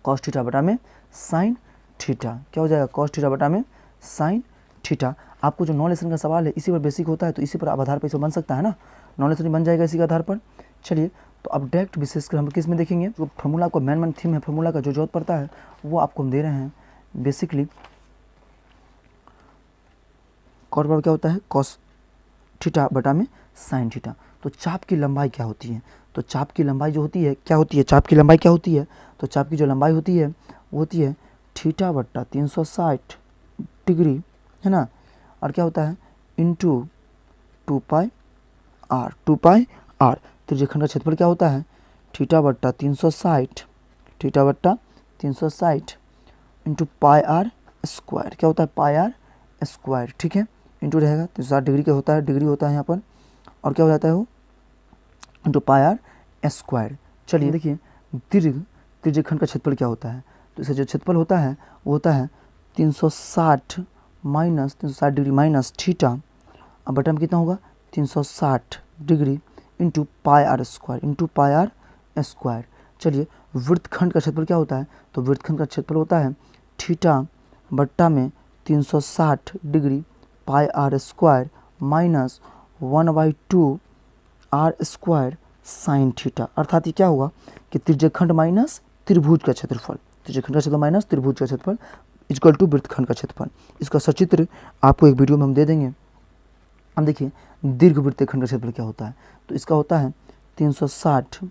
कॉस थीटा बटा में साइन थीटा, क्या हो जाएगा, कॉस थीटा बटा में साइन थीटा। आपको जो 9 लेसन का सवाल है इसी पर बेसिक होता है, तो इसी पर आधार पर इसे बन सकता है ना, 9 लेसन बन जाएगा इसी के आधार पर। चलिए तो अब डायरेक्ट विशेषकर हम किस में देखेंगे, जो फार्मूला को मेन थीम है, फार्मूला का जो जरूरत पड़ता है वो आपको हम दे रहे हैं। बेसिकली कॉट बराबर क्या होता है, कॉस थीटा बटा में साइन थीटा। तो चाप की लंबाई क्या होती है, तो चाप की लंबाई जो होती है क्या होती है, चाप की लंबाई क्या होती है, तो चाप की जो लंबाई होती है वो होती है थीटा बट्टा 360 डिग्री, है ना। और क्या होता है, इंटू 2πr, 2πr। त्रिज्यखंड का क्षेत्रफल क्या होता है, थीटा बट्टा 360, थीटा बट्टा 360 इंटू πr स्क्वायर, क्या होता है, πr स्क्वायर, ठीक है। इंटू रहेगा 360 डिग्री का होता है, डिग्री होता है यहाँ पर, और क्या हो जाता है वो, इंटू πr स्क्वायर। चलिए देखिए दीर्घ त्रिज्यखंड का क्षेत्रफल क्या होता है, तो इसका जो क्षेत्रफल होता है वो होता है 360 माइनस 360 डिग्री माइनस थीटा, अब बटा में कितना होगा, 360 degree into πr square, into πr square. चलिए वृत्तखंड का क्षेत्रफल क्या होता है, तो वृत्तखंड का क्षेत्रफल होता है थीटा बट्टा में 360 degree πr square minus 1/2 r square sine theta. अर्थात ये क्या होगा कि त्रिज्यखंड माइनस त्रिभुज का क्षेत्रफल, त्रिज्यखंड का क्षेत्रफल माइनस त्रिभुज का क्षेत्रफल इक्वल टू वृत्तखंड का क्षेत्रफल। इसका सचित्र आपको एक वीडियो में हम दे देंगे। अब देखिए दीर्घ वृत्तखंड का क्षेत्रफल क्या होता है, तो इसका होता है 360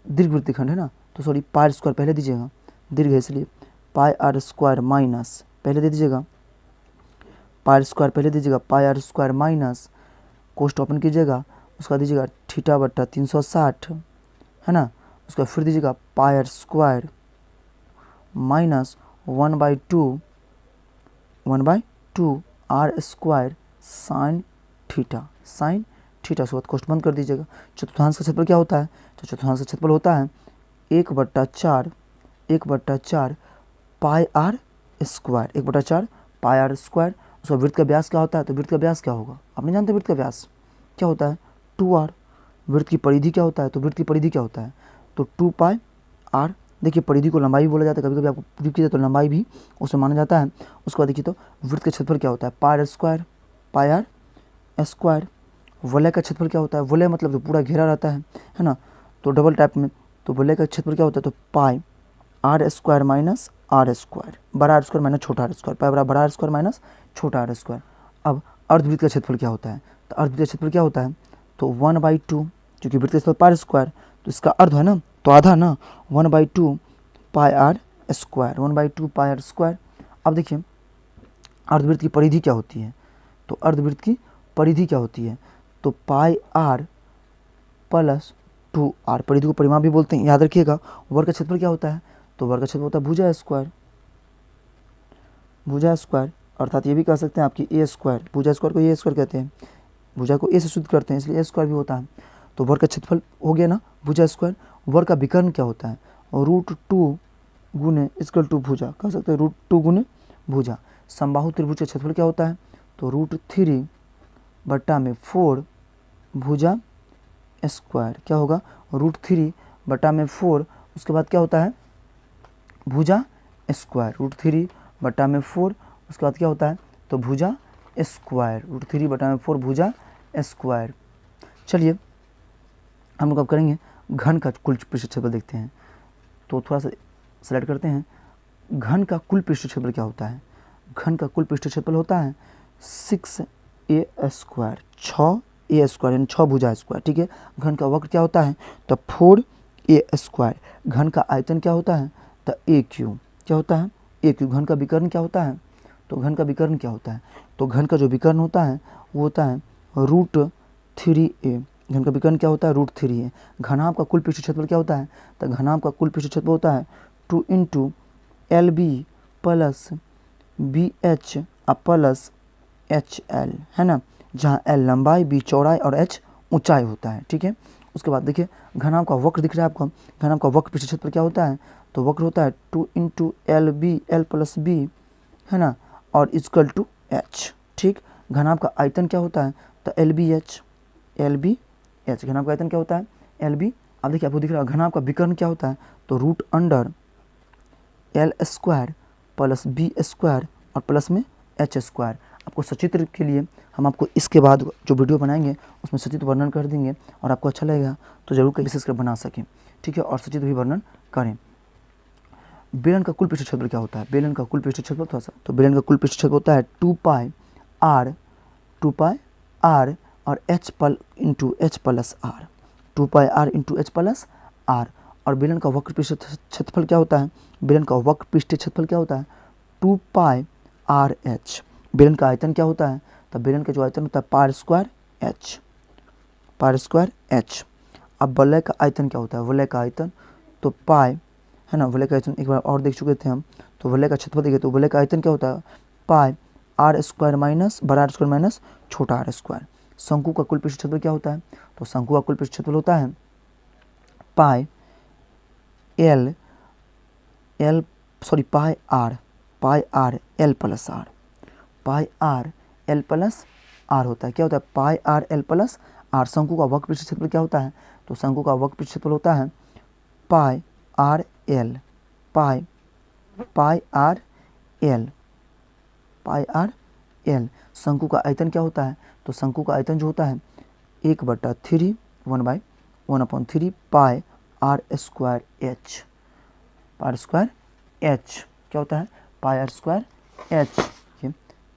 दीर्घ वृत्तखंड है ना, तो सॉरी पाई स्क्वायर पहले दीजिएगा, दीर्घ है इसलिए πr स्क्वायर माइनस पहले दे दीजिएगा, पाई स्क्वायर पहले दीजिएगा, πr स्क्वायर माइनस कोष्ट ओपन कीजिएगा, उसका दीजिएगा थीटा बट्टा 360, है ना, उसका फिर दीजिएगा πr square minus 1/2 r square sine theta, theta. उसके बाद कोष्ठ बंद कर दीजिएगा। चतुर्थांश का क्षेत्रफल क्या होता है? तो चतुर्थांश का क्षेत्रफल होता है 1/4 pi R square, 1/4 pi R square. उसका वृत्त का व्यास क्या होता है? तो वृत्त का व्यास क्या होगा? आप नहीं जानते वृत्त का व्यास क्या होता है? 2r। वृत्त की परिधि क्या होता है? तो वृत्त की परिधि क्या होता है? तो 2 पाई आर। देखिए परिधि को लंबाई भी बोला जाता है, कभी कभी आपको पूछ किया तो लंबाई भी उसे माना जाता है। उसके बाद देखिए तो वृत्त का क्षेत्रफल क्या होता है? Pi R square, pi R square. वलय का क्षेत्रफल क्या होता है? वलय मतलब जो पूरा घेरा रहता है ना, तो डबल टाइप में, तो वलय का क्षेत्रफल क्या होता है? तो pi R square minus R square, बड़ा आर स्क्वायर माइनस छोटा आर स्क्वायर, पाई बराबर बड़ा आर स्क्वायर माइनस छोटा आर स्क्वायर। अब अर्धवृत्त का क्षेत्रफल क्या होता है? तो अर्धवृत्त का क्षेत्रफल क्या होता है? तो 1/2, क्योंकि वृत्त का क्षेत्रफल पाई स्क्वायर, तो इसका अर्ध है ना, तो आधा ना, 1/2 pi R square, 1/2 pi R square. अब देखिए अर्धवृत्त की परिधि क्या होती है? तो अर्धवृत्त की परिधि क्या होती है? तो पाई आर प्लस 2r। परिधि को परिमाप भी बोलते हैं, याद रखिएगा। वर्ग का क्षेत्रफल क्या होता है? तो वर्ग का क्षेत्रफल होता है भुजा स्क्वायर, भुजा स्क्वायर, अर्थात ये भी कह सकते हैं आपकी ए स्क्वायर। भुजा स्क्वायर को ए स्क्वायर कहते हैं, भुजा को ए से शुद्ध करते हैं इसलिए ए स्क्वायर भी होता है। तो वर्ग का क्षेत्रफल हो गया ना भुजा स्क्वायर। वर्ग का विकर्ण क्या होता है? √2 गुने इक्वल टू भुजा, कह सकते हैं √2 गुने भुजा। समबाहु त्रिभुज का क्षेत्रफल क्या होता है? तो √3/4 भुजा स्क्वायर। क्या होगा? √3/4, उसके बाद क्या होता है? भुजा स्क्वायर, √3/4, उसके बाद क्या होता है? तो भुजा स्क्वायर, √3/4 भुजा स्क्वायर। चलिए हम लोग अब करेंगे घन का कुल पृष्ठ क्षेत्रफल देखते हैं। तो थोड़ा सा सेलेक्ट करते हैं। घन का कुल पृष्ठ क्षेत्रफल क्या होता है? घन का कुल पृष्ठ क्षेत्रफल होता है 6a स्क्वायर, 6a स्क्वायर यानी 6 भुजा स्क्वायर। ठीक है। घन का वक्र क्या होता है? तो 4a स्क्वायर। घन का आयतन क्या होता है? तो a क्यूब। क्या होता है? a cube. घन का विकर्ण क्या होता है? तो घन का विकर्ण क्या होता है? तो घन का जो विकर्ण होता है वो होता है √3a। घन का विकर्ण क्या होता है? √3a। घनाभ का कुल पृष्ठ क्षेत्रफल क्या होता है? तो घनाभ का कुल पृष्ठ क्षेत्रफल होता है 2 × LB plus BH plus HL, है ना, जहाँ L लंबाई, B चौड़ाई और H ऊंचाई होता है। ठीक है। उसके बाद देखिए घनाभ का वक्र दिख रहा है आपको। घनाभ का वक्र पृष्ठ क्षेत्रफल क्या होता है? तो वक्र होता है 2 × LB, L प्लस B, है ना, और इक्वल टू H। ठीक। घनाभ का आयतन क्या होता है? तो LBH, LBH। घनाभ का आयतन क्या होता है? LB। अब देखिए आपको दिख रहा है घनाभ का विकर्ण क्या होता है? तो √L square plus B square और प्लस में H स्क्वायर। आपको सचित्र के लिए हम आपको इसके बाद जो वीडियो बनाएंगे उसमें सचित्र वर्णन कर देंगे, और आपको अच्छा लगेगा तो जरूर विशेष कर बना सकें। ठीक है। और सचित्र भी वर्णन करें। बेलन का कुल पृष्ठ क्षेत्रफल क्या होता है? बेलन का कुल पृष्ठ क्षेत्रफल थोड़ा सा, तो बेलन का कुल पृष्ठ क्षेत्रफल होता है 2 पाई r और h into H plus R, 2 पाई r into H plus R। और बेलन का वक्र पृष्ठ क्षेत्रफल क्या होता है? बेलन का वक्र पृष्ठ क्षेत्रफल क्या होता है? 2 पाई RH। बेलन का आयतन क्या होता है? तो बेलन का जो आयतन होता है pi square H, pi square H। अब वलय का आयतन क्या होता है? वलय का आयतन तो पाई, है ना, वलय का आयतन एक बार और देख चुके थे हम। तो वलय का क्षेत्रफल देखिए, तो वलय का आयतन क्या होता है? पाई आर स्क्वायर माइनस बड़ा आर स्क्वायर माइनस छोटा आर स्क्वायर। शंकु का कुल पृष्ठ क्षेत्रफल क्या होता है? तो शंकु का कुल पृष्ठ क्षेत्रफल होता है pi R L plus R, pi R L plus R होता है। क्या होता है? Pi R L plus R. शंकु का वक्र पृष्ठ क्षेत्रफल क्या होता है? तो शंकु का वक्र पृष्ठ क्षेत्रफल होता है पाई आर एल, पाई आर एल, पाई आर एल। शंकु का आयतन क्या होता है? तो शंकु का आयतन जो होता है 1/3 pi R square H, pi square H. क्या होता है? Pi R square H.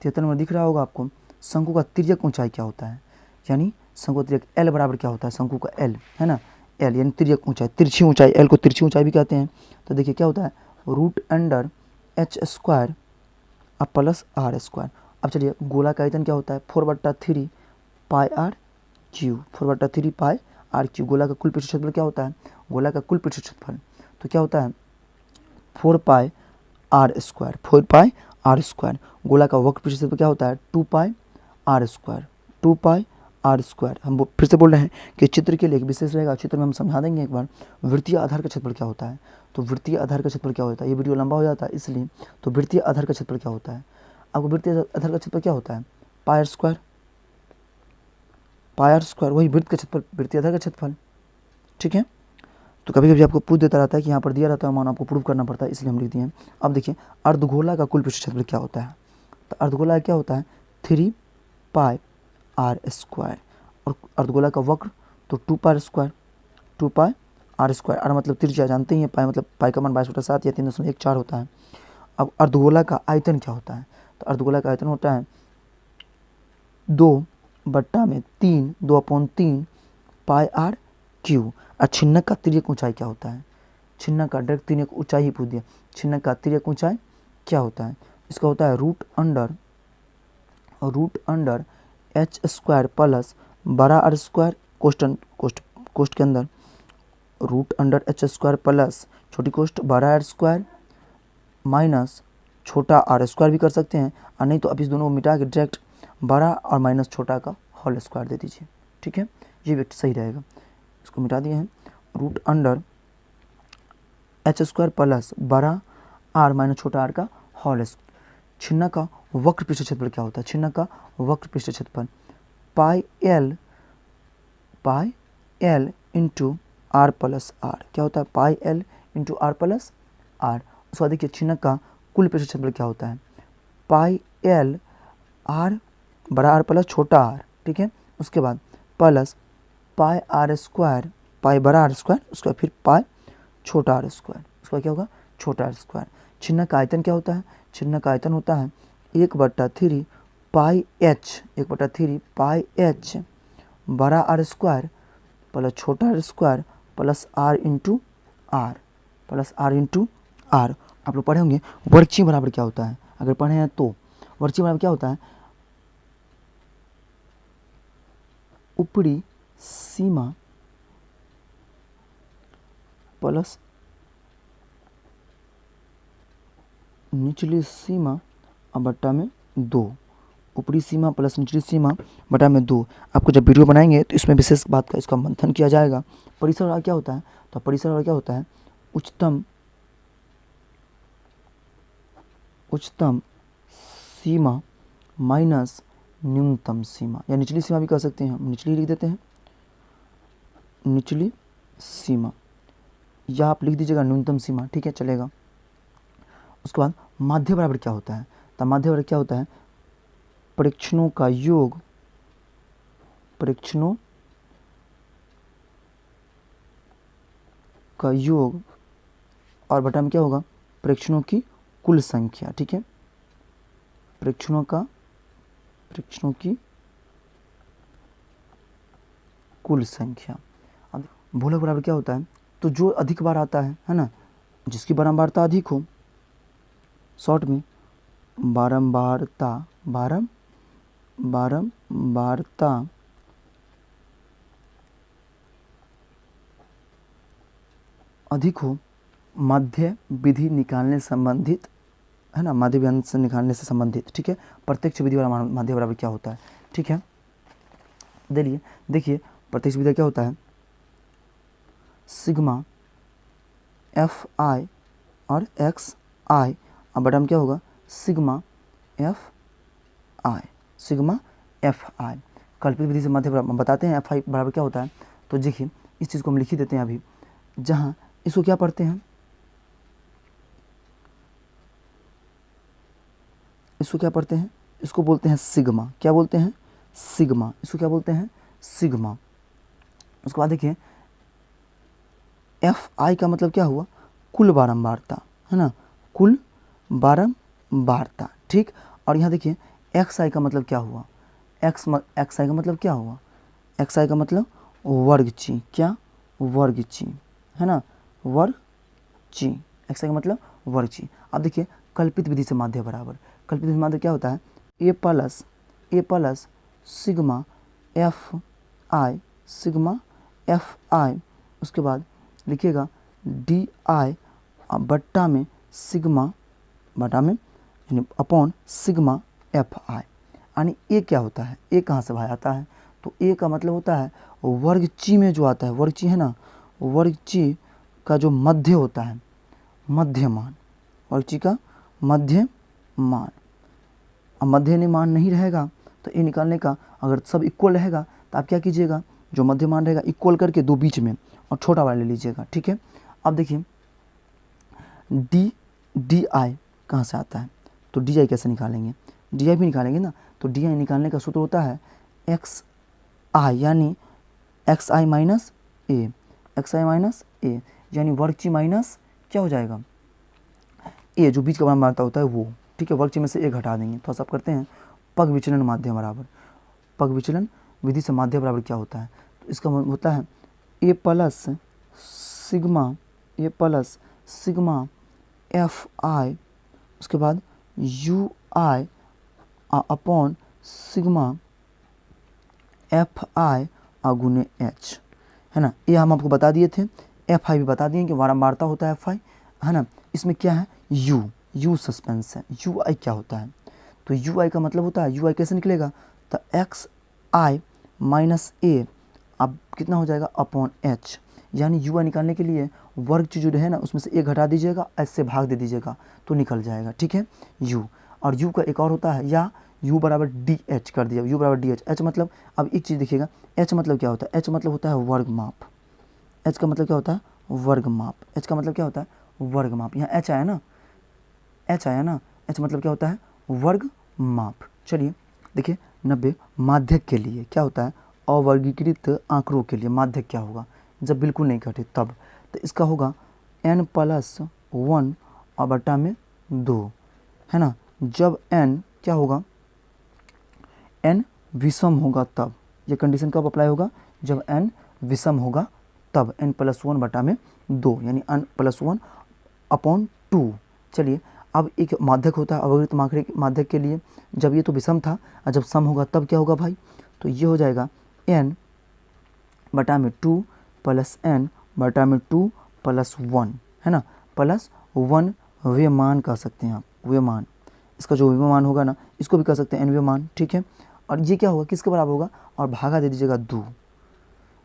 73 number दिख रहा होगा आपको। शंकु का तिर्यक ऊंचाई क्या होता है? यानी शंकु का तिर्यक एल बराबर क्या होता है? शंकु का एल, है ना, एल यानी तिर्यक ऊंचाई, तिरछी ऊंचाई, एल को तिरछी ऊंचाई भी कहते हैं। तो देखिए क्या होता है? √H square plus R square. अब चलिए गोला का आयतन क्या होता है? 4/3 pi R cube, 4/3 pi R cube. गोला का कुल पृष्ठ क्षेत्रफल क्या होता है? गोला का कुल पृष्ठ क्षेत्रफल तो क्या होता है? 4 pi R square, 4 pi R square. गोला का वक्र पृष्ठ क्षेत्रफल क्या होता है? 2 pi R square, 2 pi R square. हम फिर से बोल रहे हैं कि चित्र के लिए एक विशेष रहेगा, चित्र में हम समझा देंगे एक बार वृत्तीय आधार का क्षेत्रफल क्या होता है। तो वृत्तीय आधार का क्षेत्रफल क्या होता है, ये वीडियो लंबा हो जाता है इसलिए। तो वृत्तीय आधार का क्षेत्रफल क्या होता है, आपको वृत्तीय आधार का क्षेत्रफल क्या होता है, पाई स्क्वायर, वही वृत्त का क्षेत्रफल, वृत्तीय आधार का क्षेत्रफल, ठीक है। तो कभी कभी आपको पूछ देता रहता है कि यहाँ पर दिया रहता है मान, आपको प्रूव करना पड़ता है, इसलिए हम लिख दिए हैं। अब देखिए अर्धगोला का कुल पृष्ठ क्षेत्रफल क्या होता है, तो अर्धगोला क्या होता है 3 पाई आर स्क्वायर, और अर्धगोला का वक्र तो 2 pi square, 2 pi R square. R मतलब त्रिज्या जानते ही हैं, पाई मतलब पाई का मान 22/7 या 3.14 होता है। अब अर्धगोला का आयतन क्या होता है, तो अर्धगोला का आयतन होता है 2/3 2/3 पाई आर क्यू। और छिन्नक का तिर्यक ऊंचाई क्या होता है, छिन्नक का डायरेक्ट तिर्यक ऊंचाई ही पूछ दिया, छिन्नक का तिर्यक ऊंचाई क्या होता है, इसका होता है root under H square plus बड़ा आर स्क्वायर कोष्ट के अंदर root under H square plus छोटी कोष्ट बड़ा आर स्क्वायर माइनस छोटा आर स्क्वायर भी कर सकते हैं, और नहीं तो अब इस दोनों को मिटा के डायरेक्ट बड़ा और माइनस छोटा का होल स्क्वायर दे दीजिए, ठीक है, ये भी सही रहेगा। इसको मिटा दिए हैं, root under H square plus बड़ा आर माइनस छोटा आर का होल स्क्वायर। छिन्नक का वक्र पृष्ठ क्षेत्रफल क्या होता है, छिन्नक का वक्र पृष्ठ क्षेत्रफल pi L into R plus R, क्या होता है pi L into R plus R. उसके बाद देखिए छिन्नक का कुल पृष्ठ क्षेत्रफल क्या होता है, पाई एल आर बड़ा आर प्लस छोटा आर, ठीक है। उसके बाद प्लस पाई आर स्क्वायर, पाई बड़ा आर स्क्वायर, उसके बाद फिर पाई छोटा आर स्क्वायर, उसका क्या होगा छोटा आर स्क्वायर। छिन्नक का आयतन क्या होता है, छिन्नक का आयतन होता है 1/3 पाई एच, 1/3 पाई एच बड़ा आर स्क्वायर प्लस छोटा R square plus R into R, plus R into R. आप लोग पढ़े होंगे वर्गची बराबर क्या होता है, अगर पढ़े हैं तो वर्गची बराबर क्या होता है, ऊपरी सीमा प्लस निचली सीमा बट्टा में 2, ऊपरी सीमा प्लस निचली सीमा बटा में 2। आपको जब वीडियो बनाएंगे तो इसमें विशेष बात का इसका मंथन किया जाएगा। परिसर वाला क्या होता है, तो परिसर वाला क्या होता है उच्चतम सीमा माइनस न्यूनतम सीमा, या निचली सीमा भी कह सकते हैं, हम निचली लिख देते हैं, निचली सीमा, या आप लिख दीजिएगा न्यूनतम सीमा, ठीक है चलेगा। उसके बाद माध्य बराबर क्या होता है, तो माध्य बराबर क्या होता है परीक्षणों का योग, परीक्षणों का योग और बटा में क्या होगा परीक्षणों की कुल संख्या, ठीक है, परीक्षणों की कुल संख्या। अब भूलक बराबर क्या होता है, तो जो अधिक बार आता है ना, जिसकी बारंबारता अधिक हो, शॉर्ट में बारंबारता अधिक हो, माध्य विधि निकालने संबंधित है ना, माध्य विधि से निकालने से संबंधित, ठीक है। प्रत्यक्ष विधि वाला माध्य बराबर क्या होता है, ठीक है। देखिए प्रत्यक्ष विधि क्या होता है, सिग्मा एफ आई और एक्स आई, अब बटा में क्या होगा सिग्मा एफ आई। कल्पित विधि से माध्य बराबर बताते हैं एफ आई बराबर क्या होता है, तो देखिए इस चीज़ को हम लिख ही देते हैं अभी, जहाँ इसको क्या पढ़ते हैं, इसको क्या पढ़ते हैं, इसको बोलते हैं सिग्मा, क्या बोलते हैं सिग्मा, इसको क्या बोलते हैं सिग्मा। उसके बाद देखिए एफ आई का मतलब क्या हुआ कुल बारंबारता, है ना, कुल बारंबारता, ठीक। और यहाँ देखिए एक्स आई का मतलब क्या हुआ, एक्स आई का मतलब क्या हुआ, एक्स आई का मतलब वर्गची, क्या वर्गची, है ना, वर्गची, एक्स आई का मतलब वर्गची। अब देखिए कल्पित विधि से माध्य बराबर, कल्पित विधि से माध्य क्या होता है A plus sigma F I, उसके बाद लिखिएगा डी आई बट्टा में सिग्मा बटा में यानी अपॉन सिग्मा एफ आई। यानी ए क्या होता है, ए कहाँ से बाहर आता है, तो ए का मतलब होता है वर्ग ची में जो आता है, वर्ग ची है ना, वर्ग ची का जो मध्य होता है, मध्य मान, वर्ग ची का मध्य मान। अब मध्य मान नहीं रहेगा तो ए निकालने का, अगर सब इक्वल रहेगा तो आप क्या कीजिएगा, जो मध्य मान रहेगा इक्वल करके दो बीच में और छोटा वाला ले लीजिएगा, ठीक है। अब देखिए डी आई कहाँ से आता है, तो डी आई कैसे निकालेंगे, डी आई भी निकालेंगे ना, तो डी आई निकालने का सूत्र होता है एक्स आई, यानी एक्स आई माइनस ए, एक्स आई माइनस ए, यानी वर्ग ची माइनस क्या हो जाएगा, ए जो बीच का मान मारता होता है वो, ठीक है। वर्ग ची में से ए घटा देंगे, तो सब करते हैं पग विचलन माध्य बराबर, पग विचलन विधि से माध्य बराबर क्या होता है, तो इसका होता है A plus sigma, A plus sigma F I, उसके बाद U I upon sigma F I गुने एच, है ना। ये हम आपको बता दिए थे, एफ आई भी बता दिए कि बारंबारता होता है एफ आई, है ना। इसमें क्या है यू सस्पेंस है, यू आई क्या होता है, तो यू आई का मतलब होता है, यू आई कैसे निकलेगा, तो एक्स आई माइनस ए, अब कितना हो जाएगा अपॉन एच, यानी यू आई निकालने के लिए वर्ग जो है ना उसमें से ए घटा दीजिएगा, एच से भाग दे दीजिएगा तो निकल जाएगा, ठीक है यू। और यू का एक और होता है, या यू बराबर डी एच कर दिया, यू बराबर डी एच, एच मतलब, अब एक चीज़ देखिएगा, एच मतलब क्या होता है, एच मतलब होता है वर्ग माप, एच का मतलब क्या होता है वर्ग माप, एच का मतलब क्या होता है वर्ग माप, यहाँ एच आया ना, एच आया ना, एच मतलब क्या होता है वर्ग माप। चलिए देखिए 90 माध्यक के लिए क्या होता है, अवर्गीकृत आंकड़ों के लिए माध्यक क्या होगा, जब बिल्कुल नहीं घटे तब, तो इसका होगा n प्लस 1 और बटा में 2, है ना। जब n क्या होगा, n विषम होगा तब, ये कंडीशन कब अप्लाई होगा, जब n विषम होगा तब, n प्लस 1 बटा में 2, यानी n प्लस 1 अपॉन 2। चलिए अब एक माध्यक होता है अवर्गीकृत माध्यक के लिए, जब ये तो विषम था और जब सम होगा तब क्या होगा भाई, तो ये हो जाएगा n बटा में 2 प्लस n बटा में 2 प्लस 1, है ना, प्लस 1 वे मान कह सकते हैं आप, वे मान, इसका जो वे मान होगा ना इसको भी कह सकते हैं n वे मान, ठीक है। और ये क्या होगा, किसके बराबर होगा, और भागा दे दीजिएगा 2,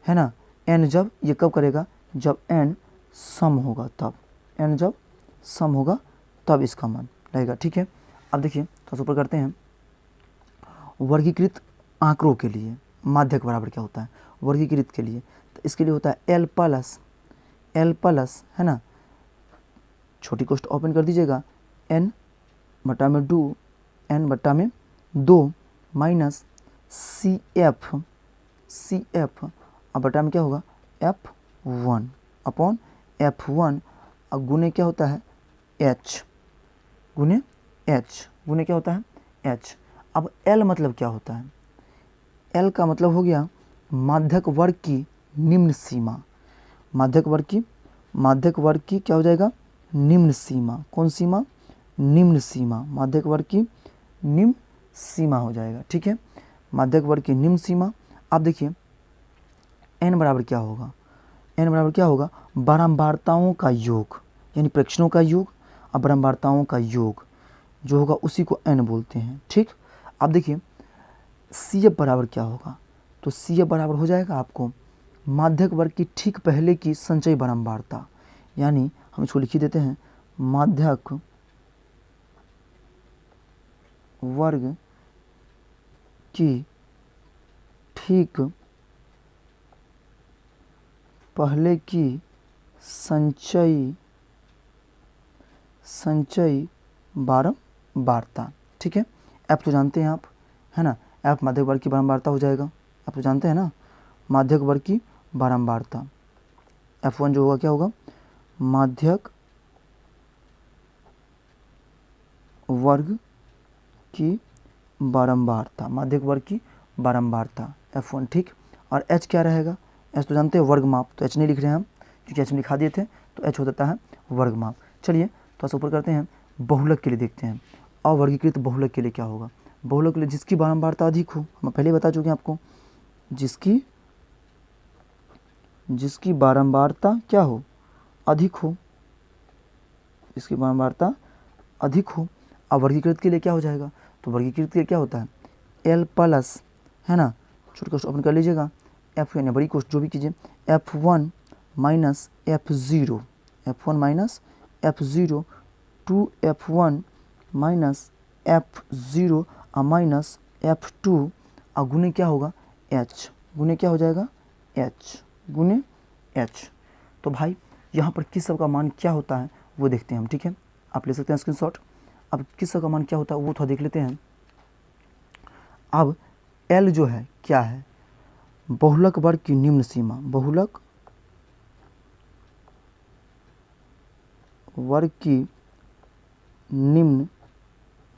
है ना। n जब ये कब करेगा, जब n सम होगा तब, n जब सम होगा तब इसका मान रहेगा, ठीक है। अब देखिए तो ऊपर करते हैं वर्गीकृत आंकड़ों के लिए माध्यक बराबर क्या होता है, वर्गीकृत के लिए, तो इसके लिए होता है एल प्लस, है ना, छोटी कोष्ट ओपन कर दीजिएगा, n बटा में 2, n बटा में 2 माइनस सी एफ अब बटा में क्या होगा F1 अपॉन F1, अब गुने क्या होता है H, गुने क्या होता है H। अब L मतलब क्या होता है, L का मतलब हो गया माध्यक वर्ग की निम्न सीमा, माध्यक वर्ग की क्या हो जाएगा निम्न सीमा, कौन सीमा, निम्न सीमा, माध्यक वर्ग की निम्न सीमा हो जाएगा, ठीक है, माध्यक वर्ग की निम्न सीमा। आप देखिए n बराबर क्या होगा, n बराबर क्या होगा बारंबारताओं का योग, यानी प्रेक्षणों का योग और बारंबारताओं का योग जो होगा उसी को n बोलते हैं, ठीक। अब देखिए सी एफ बराबर क्या होगा, तो सी एफ बराबर हो जाएगा आपको माध्यक वर्ग की ठीक पहले की संचयी बारंबारता, यानी हम इसको लिख ही देते हैं माध्यक वर्ग की ठीक पहले की संचयी बारंबारता, ठीक है। एफ तो जानते हैं आप, है ना, एफ माध्यक वर्ग की बारंबारता हो जाएगा, आप तो जानते हैं ना, माध्यक वर्ग की बारंबारता, F1 जो होगा क्या होगा माध्यक वर्ग की बारंबारता, माध्यक वर्ग की बारंबारता F1, ठीक। और H क्या रहेगा, H तो जानते हैं वर्ग माप, तो H नहीं लिख रहे हैं हम क्योंकि H में लिखा दिए थे, तो H हो जाता है वर्ग माप। चलिए तो ऊपर करते हैं बहुलक के लिए, देखते हैं अवर्गीकृत बहुलक के लिए क्या होगा, बहुलक के लिए जिसकी बारंबारता अधिक हो, हम पहले बता चुके हैं आपको, जिसकी बारंबारता क्या हो अधिक हो, जिसकी बारंबारता अधिक हो। अब वर्गीकृत के लिए क्या हो जाएगा, तो वर्गीकृत के लिए क्या होता है L प्लस, है ना, छोटी कोष्ट ओपन कर लीजिएगा, F यानी बड़ी कोष्ट जो भी कीजिए, F1 minus F0, F1 minus F0, 2F1 minus F0 minus F2 और गुने क्या होगा H, गुने क्या हो जाएगा H, गुने H। तो भाई यहाँ पर किस सब का मान क्या होता है वो देखते हैं हम, ठीक है, आप ले सकते हैं स्क्रीनशॉट। अब किस सब का मान क्या होता है वो थोड़ा देख लेते हैं। अब L जो है क्या है, बहुलक वर्ग की निम्न सीमा, बहुलक वर्ग की निम्न,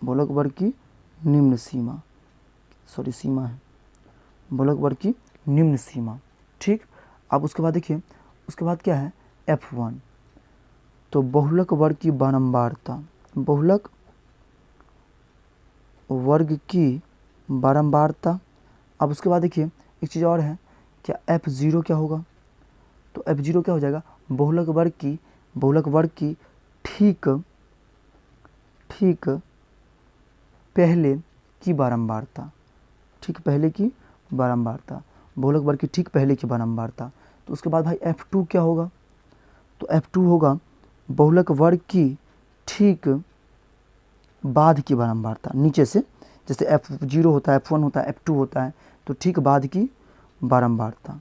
बहुलक वर्ग की निम्न सीमा, सॉरी सीमा है, बहुलक वर्ग की निम्न सीमा, ठीक। अब उसके बाद देखिए, उसके बाद क्या है F1, तो बहुलक वर्ग की बारंबारता, बहुलक वर्ग की बारंबारता। अब उसके बाद देखिए एक चीज़ और है, क्या F0 क्या होगा, तो F0 क्या हो जाएगा, बहुलक वर्ग की ठीक पहले की बारंबारता, ठीक पहले की बारंबारता, बहुलक वर्ग की ठीक पहले की बारंबारता। तो उसके बाद भाई F2 क्या होगा, तो F2 होगा बहुलक वर्ग की ठीक बाद की बारंबारता, नीचे से जैसे F0 होता है, F1 होता है, F2 होता है, तो ठीक बाद की बारंबारता,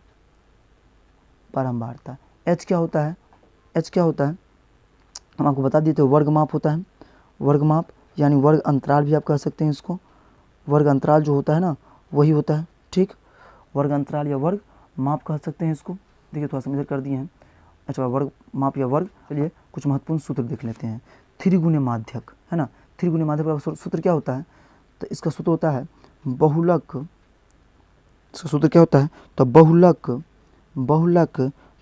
H क्या होता है, H क्या होता है हम आपको बता देते हैं, वर्ग माप होता है, वर्ग माप यानी वर्ग अंतराल भी आप कह सकते हैं इसको, वर्ग अंतराल जो होता है ना वही होता है, ठीक, वर्ग अंतराल या वर्ग माप कह सकते हैं इसको। देखिए थोड़ा सा इधर कर दिए हैं, अच्छा वर्ग माप या वर्ग। चलिए कुछ महत्वपूर्ण सूत्र देख लेते हैं। 3 गुने माध्यक है ना, 3 गुने माध्यक का सूत्र क्या होता है, तो इसका सूत्र होता है बहुलक, इसका सूत्र क्या होता है, तो बहुलक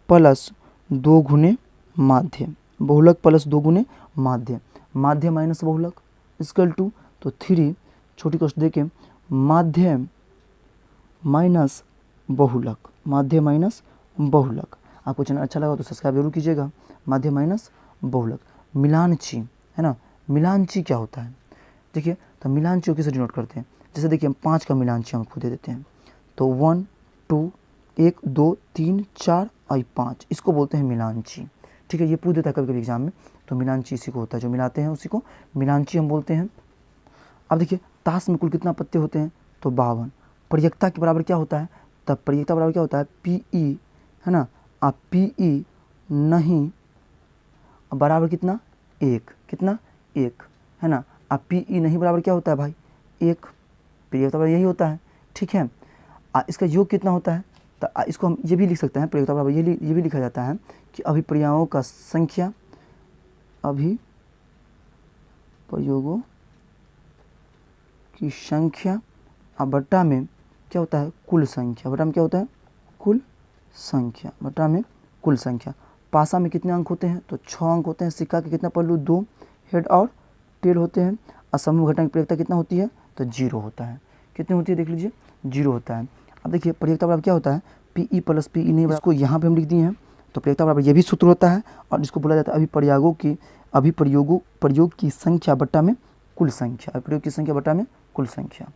प्लस 2 गुने माध्य, बहुलक प्लस 2 गुने माध्य, माध्य माइनस बहुलक इक्वल टू, तो 3 छोटी कोष्ठ देके माध्य माइनस बहुलक, माध्य माइनस बहुलक। आपको चैनल अच्छा लगा तो सब्सक्राइब जरूर कीजिएगा। माध्य माइनस बहुलक, मिलानची है ना, मिलानची क्या होता है, देखिए तो मिलानची को किसे डिनोट करते हैं, जैसे देखिए हम 5 का मिलानची हम आपको दे देते हैं, तो 1 2 1 2 3 4 और 5, इसको बोलते हैं मिलानची, ठीक है। ये पूछ देता है कभी कभी एग्जाम में, तो मिलानची इसी को होता है, जो मिलाते हैं उसी को मिलानची हम बोलते हैं। अब देखिए ताश में कुल कितना पत्ते होते हैं, तो 52। प्रयिकता के बराबर क्या होता है, तब प्रयिकता बराबर क्या होता है PE है ना, आप PE नहीं बराबर कितना 1, कितना 1 है ना, आप PE नहीं बराबर क्या होता है भाई 1, प्रयिकता बराबर यही होता है, ठीक है। इसका योग कितना होता है, तो इसको हम ये भी लिख सकते हैं, प्रयिकता बराबर ये भी लिखा जाता है कि अभिप्रयोगों का संख्या, अभिप्रयोगों की संख्या बट्टा में क्या होता है कुल संख्या, बट्टा में क्या होता है कुल संख्या, बट्टा में कुल संख्या। पासा में कितने अंक होते हैं, तो 6 अंक होते हैं। सिक्का के कितना पहलू, 2 हेड और टेल होते हैं। और समूह घटना की प्रयिकता कितना होती है, तो 0 होता है। कितनी होती है देख लीजिए, 0 होता है। अब देखिए प्रयिकता बराबर क्या होता है PE प्लस PE नहीं, इसको यहाँ पे हम लिख दिए हैं, तो प्रयिकता बराबर ये भी सूत्र होता है, और इसको बोला जाता है अभिप्रयोगों की संख्या बट्टा में कुल संख्या, अभिप्रयोग की संख्या बट्टा में कुल संख्या।